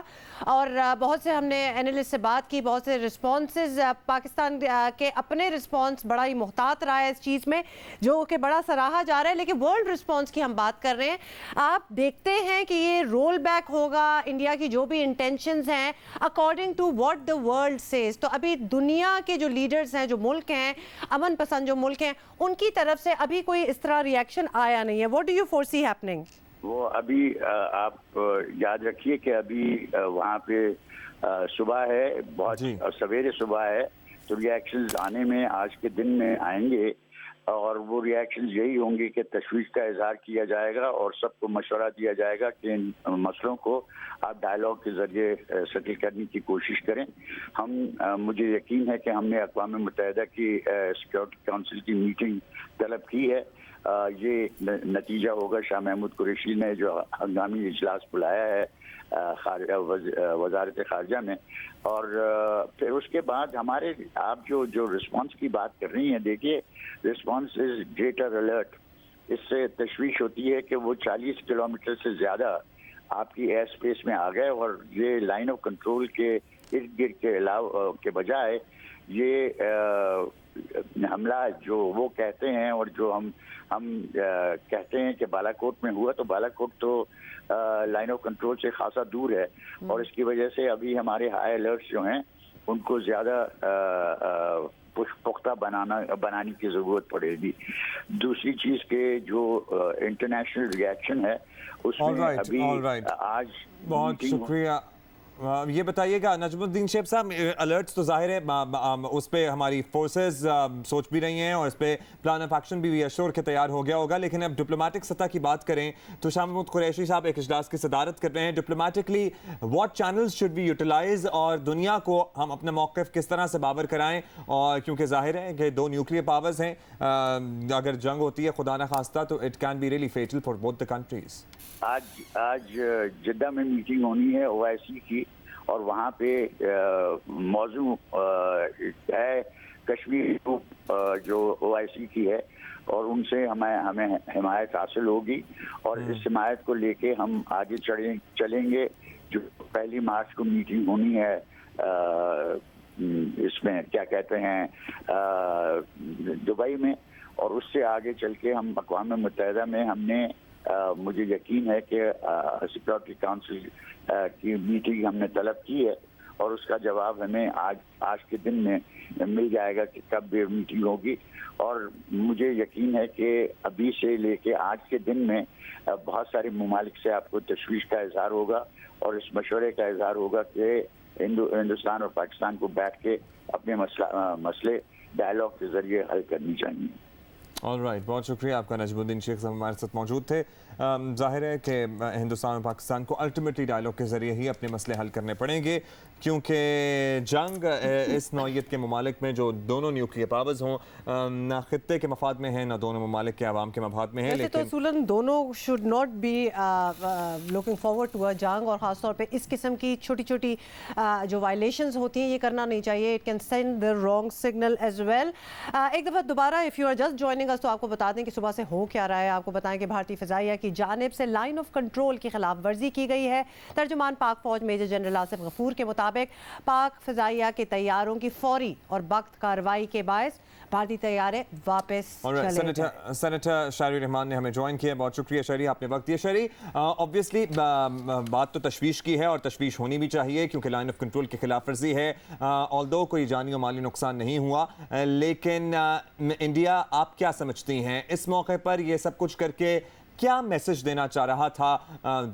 B: और बहुत से हमने एनालिस्ट से बात की, बहुत से रिस्पॉन्सेज पाकिस्तान के अपने रिस्पांस बड़ा ही मुहतात रहा है इस चीज़ में जो कि बड़ा सराहा जा रहा है, लेकिन वर्ल्ड रिस्पांस की हम बात कर रहे हैं। आप देखते हैं कि ये रोल बैक होगा इंडिया की जो भी इंटेंशंस हैं according to what the world says. तो अभी दुनिया के जो लीडर्स हैं, जो मुल्क हैं, अमन पसंद जो मुल्क हैं, उनकी तरफ से अभी कोई इस तरह रिएक्शन आया नहीं है। What do you foresee happening?
K: वो अभी आप याद रखिए कि अभी वहाँ पे सुबह है, बहुत सवेरे सुबह है, तो रिएक्शंस आने में आज के दिन में आएंगे। और वो रिएक्शन यही होंगे कि तशवीश का इजहार किया जाएगा और सबको मशवरा दिया जाएगा कि इन मसलों को आप डायलॉग के जरिए सेटल करने की कोशिश करें। मुझे यकीन है कि हमने अक़वाम मुत्तहिदा की सिक्योरिटी काउंसिल की मीटिंग तलब की है। ये नतीजा होगा शाह महमूद कुरैशी ने जो हंगामी इजलास बुलाया है वजारत खारजा में, और फिर उसके बाद हमारे आप जो रिस्पांस की बात कर रही हैं, देखिए रिस्पांस इज ग्रेटर अलर्ट। इससे तशवीश होती है कि वो 40 किलोमीटर से ज़्यादा आपकी एयर स्पेस में आ गए और ये लाइन ऑफ कंट्रोल के इर्द गिर्द के अलावा के बजाय ये हमला जो वो कहते हैं और जो हम कहते हैं कि बालाकोट में हुआ, तो बालाकोट तो लाइन ऑफ कंट्रोल से खासा दूर है और इसकी वजह से अभी हमारे हाई अलर्ट्स जो हैं उनको ज़्यादा पुख्ता बनाने की ज़रूरत पड़ेगी। दूसरी चीज़ के जो इंटरनेशनल रिएक्शन है उसमें अभी आज
A: बहुत शुक्रिया। ये बताइएगा नजमुद्दीन शेख साहब, अलर्ट्स तो जाहिर है उस पर हमारी फोर्सेस सोच भी रही हैं और इस पर प्लान ऑफ एक्शन भी रीअश्योर के तैयार हो गया होगा, लेकिन अब डिप्लोमेटिक सतह की बात करें तो शाह महमूद कुरैशी साहब एक इजलास की सदारत कर रहे हैं। Diplomatically what channels should we utilize और दुनिया को हम अपना मौक़िफ़ किस तरह से बावर कराएं, और क्योंकि जाहिर है कि दो न्यूक्लियर पावर्स हैं, अगर जंग होती है खुदा न खास्ता तो it can be really fatal for both the countries.
K: आज जिद्दा में मीटिंग होनी है OIC की और वहाँ पे मौजू है कश्मीर जो OIC की है और उनसे हमें हिमायत हासिल होगी और इस हिमायत को लेके हम आगे चलेंगे। जो 1 मार्च को मीटिंग होनी है इसमें क्या कहते हैं दुबई में, और उससे आगे चल के हम अक़वाम मुत्तहिदा में हमने मुझे यकीन है कि सिक्योरिटी काउंसिल की मीटिंग हमने तलब की है और उसका जवाब हमें आज के दिन में मिल जाएगा कि कब ये मीटिंग होगी। और मुझे यकीन है कि अभी से लेके आज के दिन में बहुत सारे ममालिक से आपको तशवीश का इजहार होगा और इस मशवरे का इजहार होगा कि हिंदुस्तान और पाकिस्तान को बैठ के अपने मसले डायलॉग के जरिए हल करनी चाहिए।
A: ऑलराइट, बहुत शुक्रिया आपका। नजमुद्दीन शेख साहब हमारे साथ मौजूद थे। जाहिर है कि हिंदुस्तान और पाकिस्तान को अल्टीमेटली डायलॉग के ज़रिए ही अपने मसले हल करने पड़ेंगे, क्योंकि जंग इस नौइयत के ममालिक में जो दोनों न्यूक्लियर पावर्स हों ना खित्ते के मफाद में हैं ना दोनों ममालिक के आवाम के मफाद में है।
B: लेकिन तो असूलन दोनों should not be looking forward to a जंग, और ख़ासतौर पे इस किस्म की छोटी छोटी जो वायलेशंस होती हैं ये करना नहीं चाहिए। It can send the wrong signal as well. एक दफ़ा दोबारा if you are just joining us तो आपको बता दें कि सुबह से हो क्या रहा है। आपको बताएं कि भारतीय फ़िज़ाइया की जानिब से लाइन ऑफ कंट्रोल की खिलाफ वर्जी की गई है। तर्जुमान पाक फ़ौज मेजर जनरल आसिफ गफूर के मुताबिक पाक फ़िज़ाइया के तैयारों की फौरी और वक्त कार्रवाई के बायस भारतीय तैयारे वापस
A: सेनेटर शाहरी रहमान ने हमें ज्वाइन किया। बहुत शुक्रिया शाहरी, आपने वक्त दिया। शाहरी, ऑब्वियसली बात तो तशवीश की है और तशवीश होनी भी चाहिए क्योंकि लाइन ऑफ कंट्रोल की खिलाफ वर्जी है। ऑल्दो कोई जानी और माली नुकसान नहीं हुआ, लेकिन इंडिया आप क्या समझती हैं इस मौके पर ये सब कुछ करके क्या मैसेज देना चाह रहा था?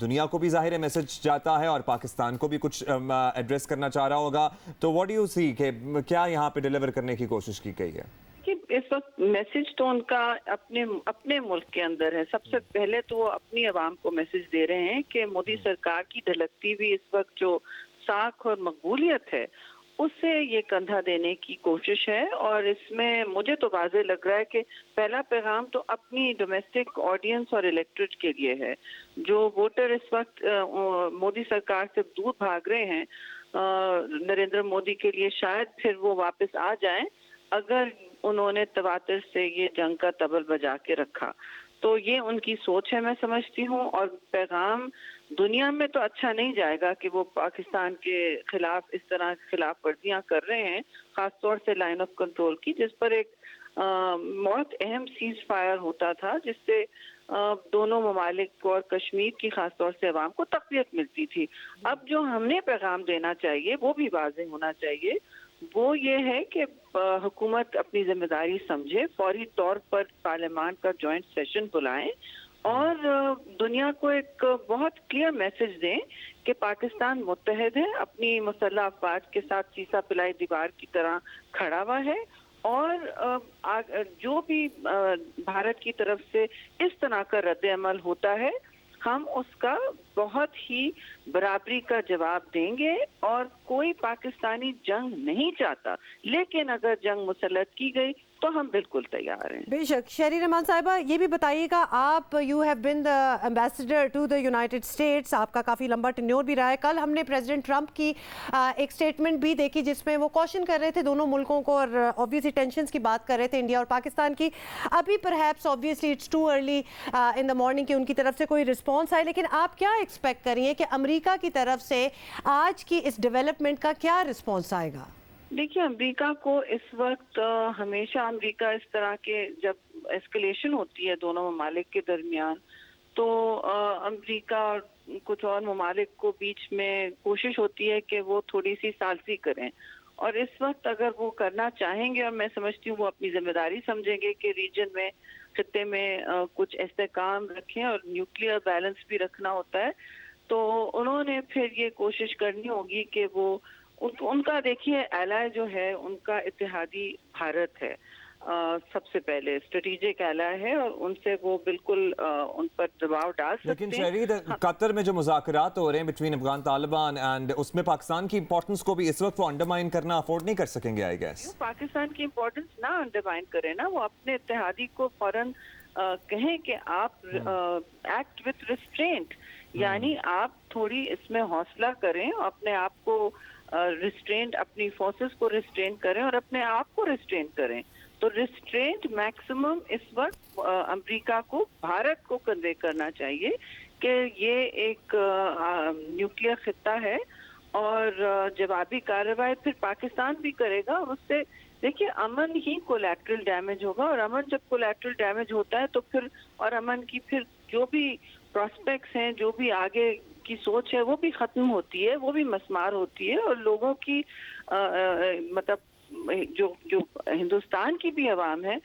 A: दुनिया को भी जाहिर है मैसेज जाता है और पाकिस्तान को भी कुछ एड्रेस करना चाह रहा होगा, तो व्हाट डू यू सी कि क्या यहाँ पे डिलीवर करने की कोशिश की गई है?
L: कि इस वक्त मैसेज तो उनका अपने मुल्क के अंदर है। सबसे पहले तो वो अपनी आवाम को मैसेज दे रहे हैं कि मोदी सरकार की ढलकती हुई इस वक्त जो साख और मकबूलियत है उससे ये कंधा देने की कोशिश है, और इसमें मुझे तो वाज़ेह लग रहा है कि पहला पैगाम तो अपनी डोमेस्टिक ऑडियंस और इलेक्टोरेट के लिए है। जो वोटर इस वक्त मोदी सरकार से दूर भाग रहे हैं नरेंद्र मोदी के लिए, शायद फिर वो वापस आ जाएं अगर उन्होंने तवातर से ये जंग का तबल बजा के रखा। तो ये उनकी सोच है, मैं समझती हूँ। और पैगाम दुनिया में तो अच्छा नहीं जाएगा कि वो पाकिस्तान के खिलाफ इस तरह खिलाफ वर्जियाँ कर रहे हैं, खासतौर से लाइन ऑफ कंट्रोल की, जिस पर एक बहुत अहम सीज फायर होता था जिससे दोनों ममालिक और कश्मीर की खासतौर से अवाम को तक़वियत मिलती थी। अब जो हमने पैगाम देना चाहिए वो भी वाज़ेह होना चाहिए। वो ये है कि हुकूमत अपनी जिम्मेदारी समझे, फौरी तौर पर पार्लियामान का जॉइंट सेशन बुलाएं और दुनिया को एक बहुत क्लियर मैसेज दें कि पाकिस्तान मुत्तहिद है, अपनी मुसल्लह अफवाज के साथ सीसा पिलाई दीवार की तरह खड़ा हुआ है और जो भी भारत की तरफ से इस तरह का रद्द-ए-अमल होता है, हम उसका बहुत ही बराबरी का जवाब देंगे। और कोई पाकिस्तानी जंग नहीं चाहता, लेकिन अगर जंग मुसल्लत की गई तो हम बिल्कुल तैयार हैं।
B: बेशक। शहरी रहमान साहिबा, ये भी बताइएगा, आप you have been the ambassador to the United States, आपका काफ़ी लंबा टेन्योर भी रहा है। कल हमने प्रेसिडेंट ट्रंप की एक स्टेटमेंट भी देखी जिसमें वो कॉशन कर रहे थे दोनों मुल्कों को, और ऑब्वियसली टेंशंस की बात कर रहे थे इंडिया और पाकिस्तान की। अभी perhaps obviously it's too early in the morning कि उनकी तरफ से कोई रिस्पॉन्स आए, लेकिन आप क्या एक्सपेक्ट करिए कि अमेरिका की तरफ से आज की इस डेवलपमेंट का क्या रिस्पॉन्स आएगा?
L: देखिए, अमेरिका को इस वक्त हमेशा अमेरिका इस तरह के जब एस्केलेशन होती है दोनों ममालिक के दरमियान, तो अमेरिका और कुछ और ममालिक को बीच में कोशिश होती है कि वो थोड़ी सी सालसी करें। और इस वक्त अगर वो करना चाहेंगे, और मैं समझती हूँ वो अपनी जिम्मेदारी समझेंगे कि रीजन में, खित्ते में कुछ इस्तेहकाम रखें और न्यूक्लियर बैलेंस भी रखना होता है, तो उन्होंने फिर ये कोशिश करनी होगी कि वो उनका देखिए एलाय जो है, उनका इत्तेहादी भारत है, सबसे पहले स्ट्रेटेजिक एलाय है, और उनसे वो बिल्कुल उन पर दबाव डाल सकते हैं।
A: लेकिन शहरीद, कतर में जो मुज़ाकरात हो रहे हैं बिटवीन अफगान तालिबान एंड, उसमें पाकिस्तान की इंपॉर्टेंस को भी इस वक्त वो अंडरमाइन करना अफोर्ड नहीं कर सकेंगे आई गेस।
L: पाकिस्तान की इंपॉर्टेंस ना अंडरमाइन करें ना, वो अपने इत्तेहादी को फौरन कहें कि आप एक्ट विथ रिस्ट्रेंट, यानी आप थोड़ी इसमें हौसला करें, अपने आप को रिस्ट्रेंट, अपनी फोर्सेस को रिस्ट्रेंट करें और अपने आप को रिस्ट्रेंट करें। तो रिस्ट्रेंट मैक्सिमम इस वक्त अमेरिका को भारत को कन्वे करना चाहिए कि ये एक न्यूक्लियर खित्ता है, और जवाबी कार्रवाई फिर पाकिस्तान भी करेगा। और उससे देखिए अमन ही कोलैटरल डैमेज होगा, और अमन जब कोलैटरल डैमेज होता है तो फिर, और अमन की फिर जो भी प्रॉस्पेक्ट्स हैं, जो भी आगे की सोच है, वो भी खत्म होती है, वो भी मस्मार होती है। और लोगों की मतलब जो हिंदुस्तान की भी अवाम है,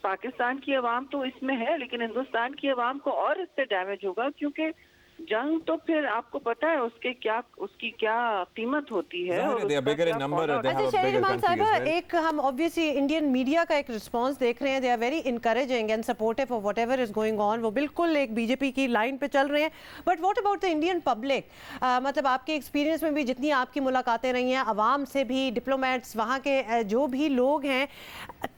L: पाकिस्तान की अवाम तो इसमें है, लेकिन हिंदुस्तान की अवाम को और इससे डैमेज होगा, क्योंकि जंग तो फिर आपको पता है उसकी क्या कीमत होती है।
B: अच्छा शहरी रहमान साहिबा, एक हम ऑब्वियसली इंडियन मीडिया का एक रिस्पांस देख रहे हैं, they are very encouraging and supportive of whatever is going on, वो बिल्कुल एक बीजेपी की लाइन पे चल रहे हैं। But what about the Indian public? मतलब आपके एक्सपीरियंस में भी जितनी आपकी मुलाकातें रही हैं अवाम से भी, डिप्लोमेट्स, वहाँ के जो भी लोग हैं,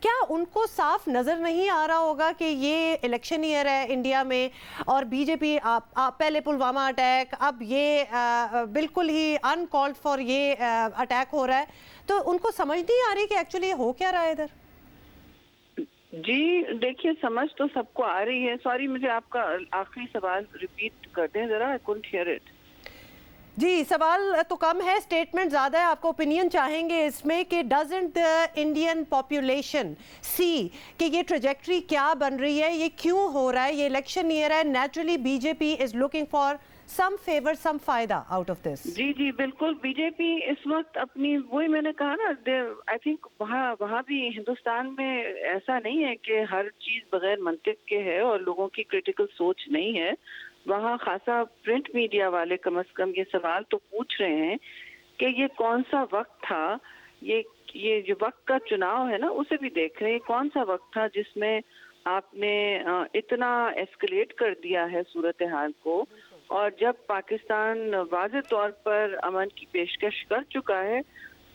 B: क्या उनको साफ नज़र नहीं आ रहा होगा कि ये इलेक्शन ईयर है इंडिया में, और बीजेपी पहले पुलवामा अटैक, अब ये बिल्कुल ही अनकॉल्ड फॉर ये अटैक हो रहा है, तो उनको समझ नहीं आ रही कि एक्चुअली हो क्या रहा है इधर?
L: जी देखिए, समझ तो सबको आ रही है। सॉरी, मुझे आपका आखिरी सवाल रिपीट कर दें जरा, आई कुडंट हियर इट।
B: जी, सवाल तो कम है, स्टेटमेंट ज़्यादा है। आपका ओपिनियन चाहेंगे इसमें कि डजंट द इंडियन पॉपुलेशन सी कि ये ट्रेजेक्ट्री क्या बन रही है, ये क्यों हो रहा है, ये इलेक्शन ईयर है, naturally BJP is looking for some favour, some फायदा आउट ऑफ दिस।
L: जी जी बिल्कुल, बीजेपी इस वक्त अपनी, वही मैंने कहा ना, आई थिंक वहाँ भी हिंदुस्तान में ऐसा नहीं है कि हर चीज़ बगैर मंतिक के है और लोगों की क्रिटिकल सोच नहीं है। वहाँ खासा प्रिंट मीडिया वाले कम से कम ये सवाल तो पूछ रहे हैं कि ये कौन सा वक्त था, ये जो वक्त का चुनाव है ना, उसे भी देख रहे हैं, कौन सा वक्त था जिसमें आपने इतना एस्केलेट कर दिया है सूरत हाल को, और जब पाकिस्तान वाज़ेह तौर पर अमन की पेशकश कर चुका है,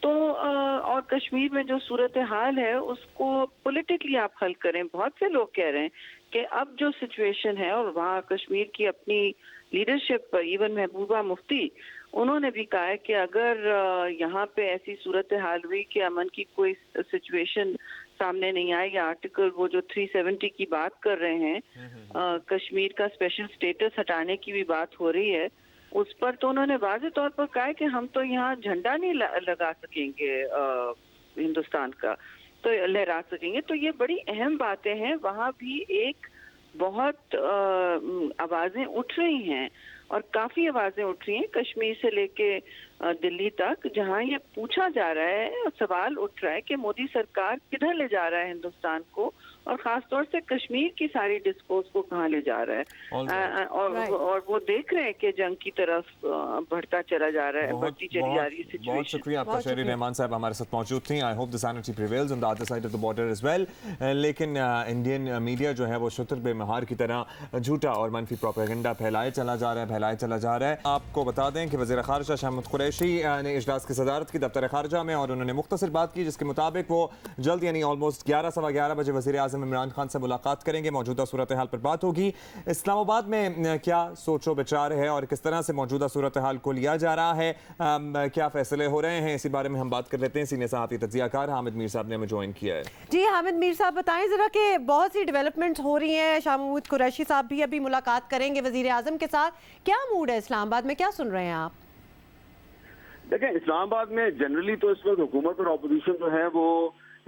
L: तो और कश्मीर में जो सूरत हाल है उसको पॉलिटिकली आप हल करें। बहुत से लोग कह रहे हैं कि अब जो सिचुएशन है, और वहाँ कश्मीर की अपनी लीडरशिप पर, इवन महबूबा मुफ्ती, उन्होंने भी कहा है कि अगर यहाँ पे ऐसी सूरत हाल हुई कि अमन की कोई सिचुएशन सामने नहीं आए, या आर्टिकल वो जो 370 की बात कर रहे हैं, कश्मीर का स्पेशल स्टेटस हटाने की भी बात हो रही है उस पर, तो उन्होंने वाज़ेह तौर पर कहा है कि हम तो यहाँ झंडा नहीं लगा सकेंगे हिंदुस्तान का, तो लहरा सकेंगे। तो ये बड़ी अहम बातें हैं। वहाँ भी एक बहुत आवाज़ें उठ रही हैं, और काफ़ी आवाज़ें उठ रही हैं कश्मीर से लेके दिल्ली तक, जहाँ ये पूछा जा रहा है, सवाल उठ रहा है कि मोदी सरकार किधर ले जा रहा है हिंदुस्तान को, और खास तौर से कश्मीर की सारी डिस्कोर्स को कहाँ ले जा रहा है, और वो देख रहे हैं कि जंग की तरफ बढ़ता चला जा रहा है, बढ़ती चली जा रही है सिचुएशन।
A: बहुत शुक्रिया आपका शहरी रहमान साहब हमारे साथ मौजूद थी। I hope the sanity prevails on the other side of the border as well. लेकिन इंडियन मीडिया जो है वो शुतर बेमहार की तरह झूठा और मनफी प्रोपेगेंडा फैलाए चला जा रहा है। आपको बता दें कि वज़ीर ख़ारिजा शाह महमूद कुरैशी ने इजलास की सदारत की दफ्तर ख़ारिजा में, और उन्होंने मुख्तसर बात की जिसके मुताबिक वो जल्द यानी ऑलमोस्ट 11 सवा 11 बजे वज़ीर आज़म इमरान खान से मुलाकात करेंगे। मौजूदा सूरत हाल पर बात होगी। इस्लामाबाद में क्या सोचो विचार है और किस तरह से मौजूदा सूरत हाल को लिया जा रहा है, क्या फैसले हो रहे हैं, इसी बारे में हम बात कर लेते हैं। सीनियर सहाफ़ी तज्ज़ियाकार हामिद मीर साहब ने हमें ज्वाइन किया है।
B: जी हामिद मीर साहब, बताएं जरा कि बहुत सी डेवलपमेंट्स हो रही हैं। शाह महमूद कुरैशी साहब भी अभी मुलाकात करेंगे वज़ीर आज़म के साथ। क्या मूड है इस्लामाबाद में, क्या सुन रहे हैं आप?
G: देखें, इस्लामाबाद में जनरली तो इस वक्त हुकूमत और अपोजिशन जो है वो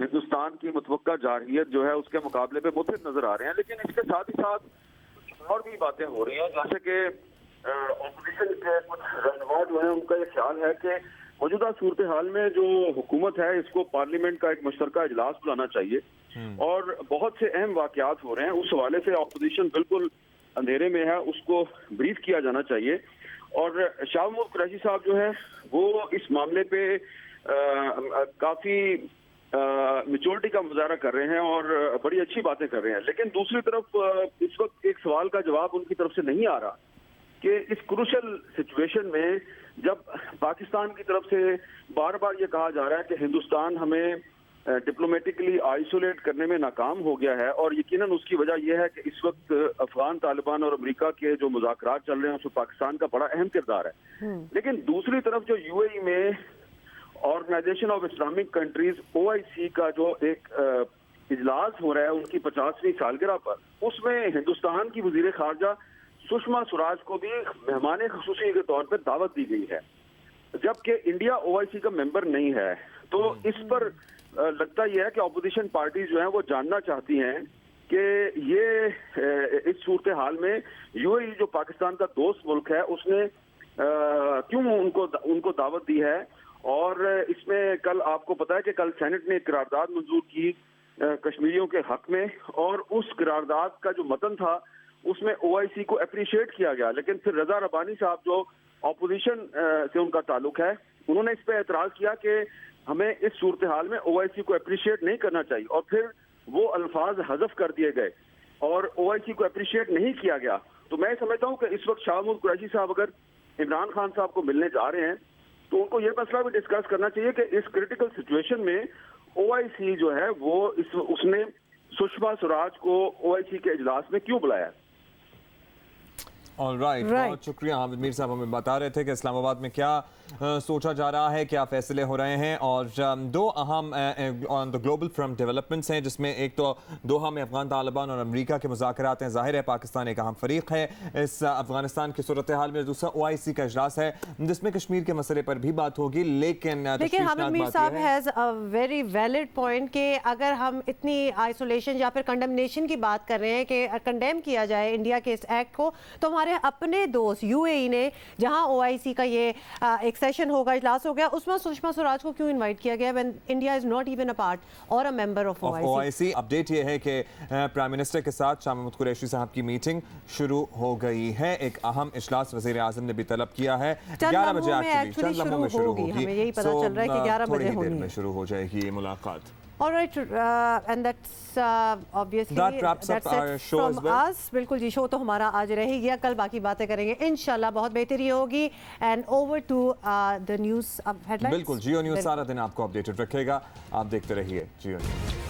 G: हिंदुस्तान की मुतवक्का जारहियत जो है उसके मुकाबले में मुतफिक नजर आ रहे हैं, लेकिन इसके साथ ही साथ कुछ और भी बातें हो रही हैं। जैसे कि अपोजिशन के कुछ रहनुमा जो है उनका ये ख्याल है कि मौजूदा सूरत हाल में जो हुकूमत है इसको पार्लियामेंट का एक मुश्तरका इजलास बुलाना चाहिए और बहुत से अहम वाकयात हो रहे हैं, उस हवाले से अपोजिशन बिल्कुल अंधेरे में है, उसको ब्रीफ किया जाना चाहिए। और शाह महमूद कुरैशी साहब जो है वो इस मामले पे काफी मेच्योरिटी का मुजाहरा कर रहे हैं और बड़ी अच्छी बातें कर रहे हैं, लेकिन दूसरी तरफ इस वक्त एक सवाल का जवाब उनकी तरफ से नहीं आ रहा कि इस क्रूशल सिचुएशन में जब पाकिस्तान की तरफ से बार बार ये कहा जा रहा है कि हिंदुस्तान हमें डिप्लोमेटिकली आइसोलेट करने में नाकाम हो गया है, और यकीनन उसकी वजह यह है कि इस वक्त अफगान तालिबान और अमेरिका के जो मुज़ाकरात चल रहे हैं उसमें पाकिस्तान का बड़ा अहम किरदार है। लेकिन दूसरी तरफ जो यूएई में organisation of Islamic countries OIC का जो एक इजलास हो रहा है उनकी 50वीं सालगिरह पर, उसमें हिंदुस्तान की वजीर खारजा सुषमा स्वराज को भी मेहमान खुसूसी के तौर पर दावत दी गई है, जबकि इंडिया OIC का मेंबर नहीं है। तो इस पर लगता यह है कि अपोजिशन पार्टी जो है वो जानना चाहती हैं कि ये इस सूरत हाल में यूएई जो पाकिस्तान का दोस्त मुल्क है उसने क्यों उनको दावत दी है। और इसमें कल आपको पता है कि कल सेनेट ने करारदाद मंजूर की कश्मीरियों के हक में, और उस करारदाद का जो मतन था उसमें OIC को अप्रिशिएट किया गया, लेकिन फिर रजा रब्बानी साहब जो अपोजिशन से उनका ताल्लुक है उन्होंने इस पर एतराज किया कि हमें इस सूरत हाल में OIC को अप्रिशिएट नहीं करना चाहिए, और फिर वो अल्फाज हज़फ कर दिए गए और OIC को अप्रिशिएट नहीं किया गया। तो मैं समझता हूँ कि इस वक्त शाह महमूद कुरैशी साहब अगर इमरान खान साहब को मिलने जा रहे हैं तो उनको ये मसला भी डिस्कस करना चाहिए कि इस क्रिटिकल सिचुएशन में OIC जो है वो उसने सुषमा स्वराज को OIC के इजलास में क्यों बुलाया।
A: ऑलराइट, बहुत शुक्रिया। हामिद मीर साहब हमें बता रहे थे कि इस्लामाबाद में क्या सोचा जा रहा है, क्या फैसले हो रहे हैं, और दो अहम on the global front developments हैं, जिसमें एक तो दोहा में अफगान तालिबान और अमेरिका के मुज़ाकरात हैं। जाहिर है पाकिस्तान एक अहम फरीक है इस अफगानिस्तान की सूरत हाल में। दूसरा OIC का इजलास है जिसमें कश्मीर के मसले पर भी बात होगी। लेकिन
B: हामिद मीर साहब has a very valid point कि अगर हम इतनी आइसोलेशन या फिर कंडेमनेशन की बात कर रहे हैं कि कंडेम किया जाए इंडिया के इस एक्ट को, तो हमारे अपने दोस्त UAE ने जहां OIC का ये एक सेशन होगा, इजलास हो गया, उसमें सुषमा स्वराज को क्यों इनवाइट किया गया when India is not even a part or a member of OIC।
A: Update ये है कि प्राइम मिनिस्टर के साथ शाह महमूद कुरैशी साहब की मीटिंग शुरू हो गई है। एक अहम इजलास वज़ीर आज़म ने भी तलब किया है 11 बजे एक्चुअली चंद लम्हों में शुरू होगी।
B: हमें यही पता चल रहा है कि 11 बजे
A: थोड़ी देर में शुरू हो जाएगी ये मुलाकात।
B: All right, and that's obviously
A: that wraps up our show as well.
B: us. बिल्कुल जी, शो तो हमारा आज रहेगी, कल बाकी बातें करेंगे इंशाल्लाह, बहुत बेहतरी होगी। And over to the news headlines.
A: बिल्कुल, जियो न्यूज़ सारा दिन आपको अपडेटेड रखेगा, आप देखते रहिए जियो न्यूज़।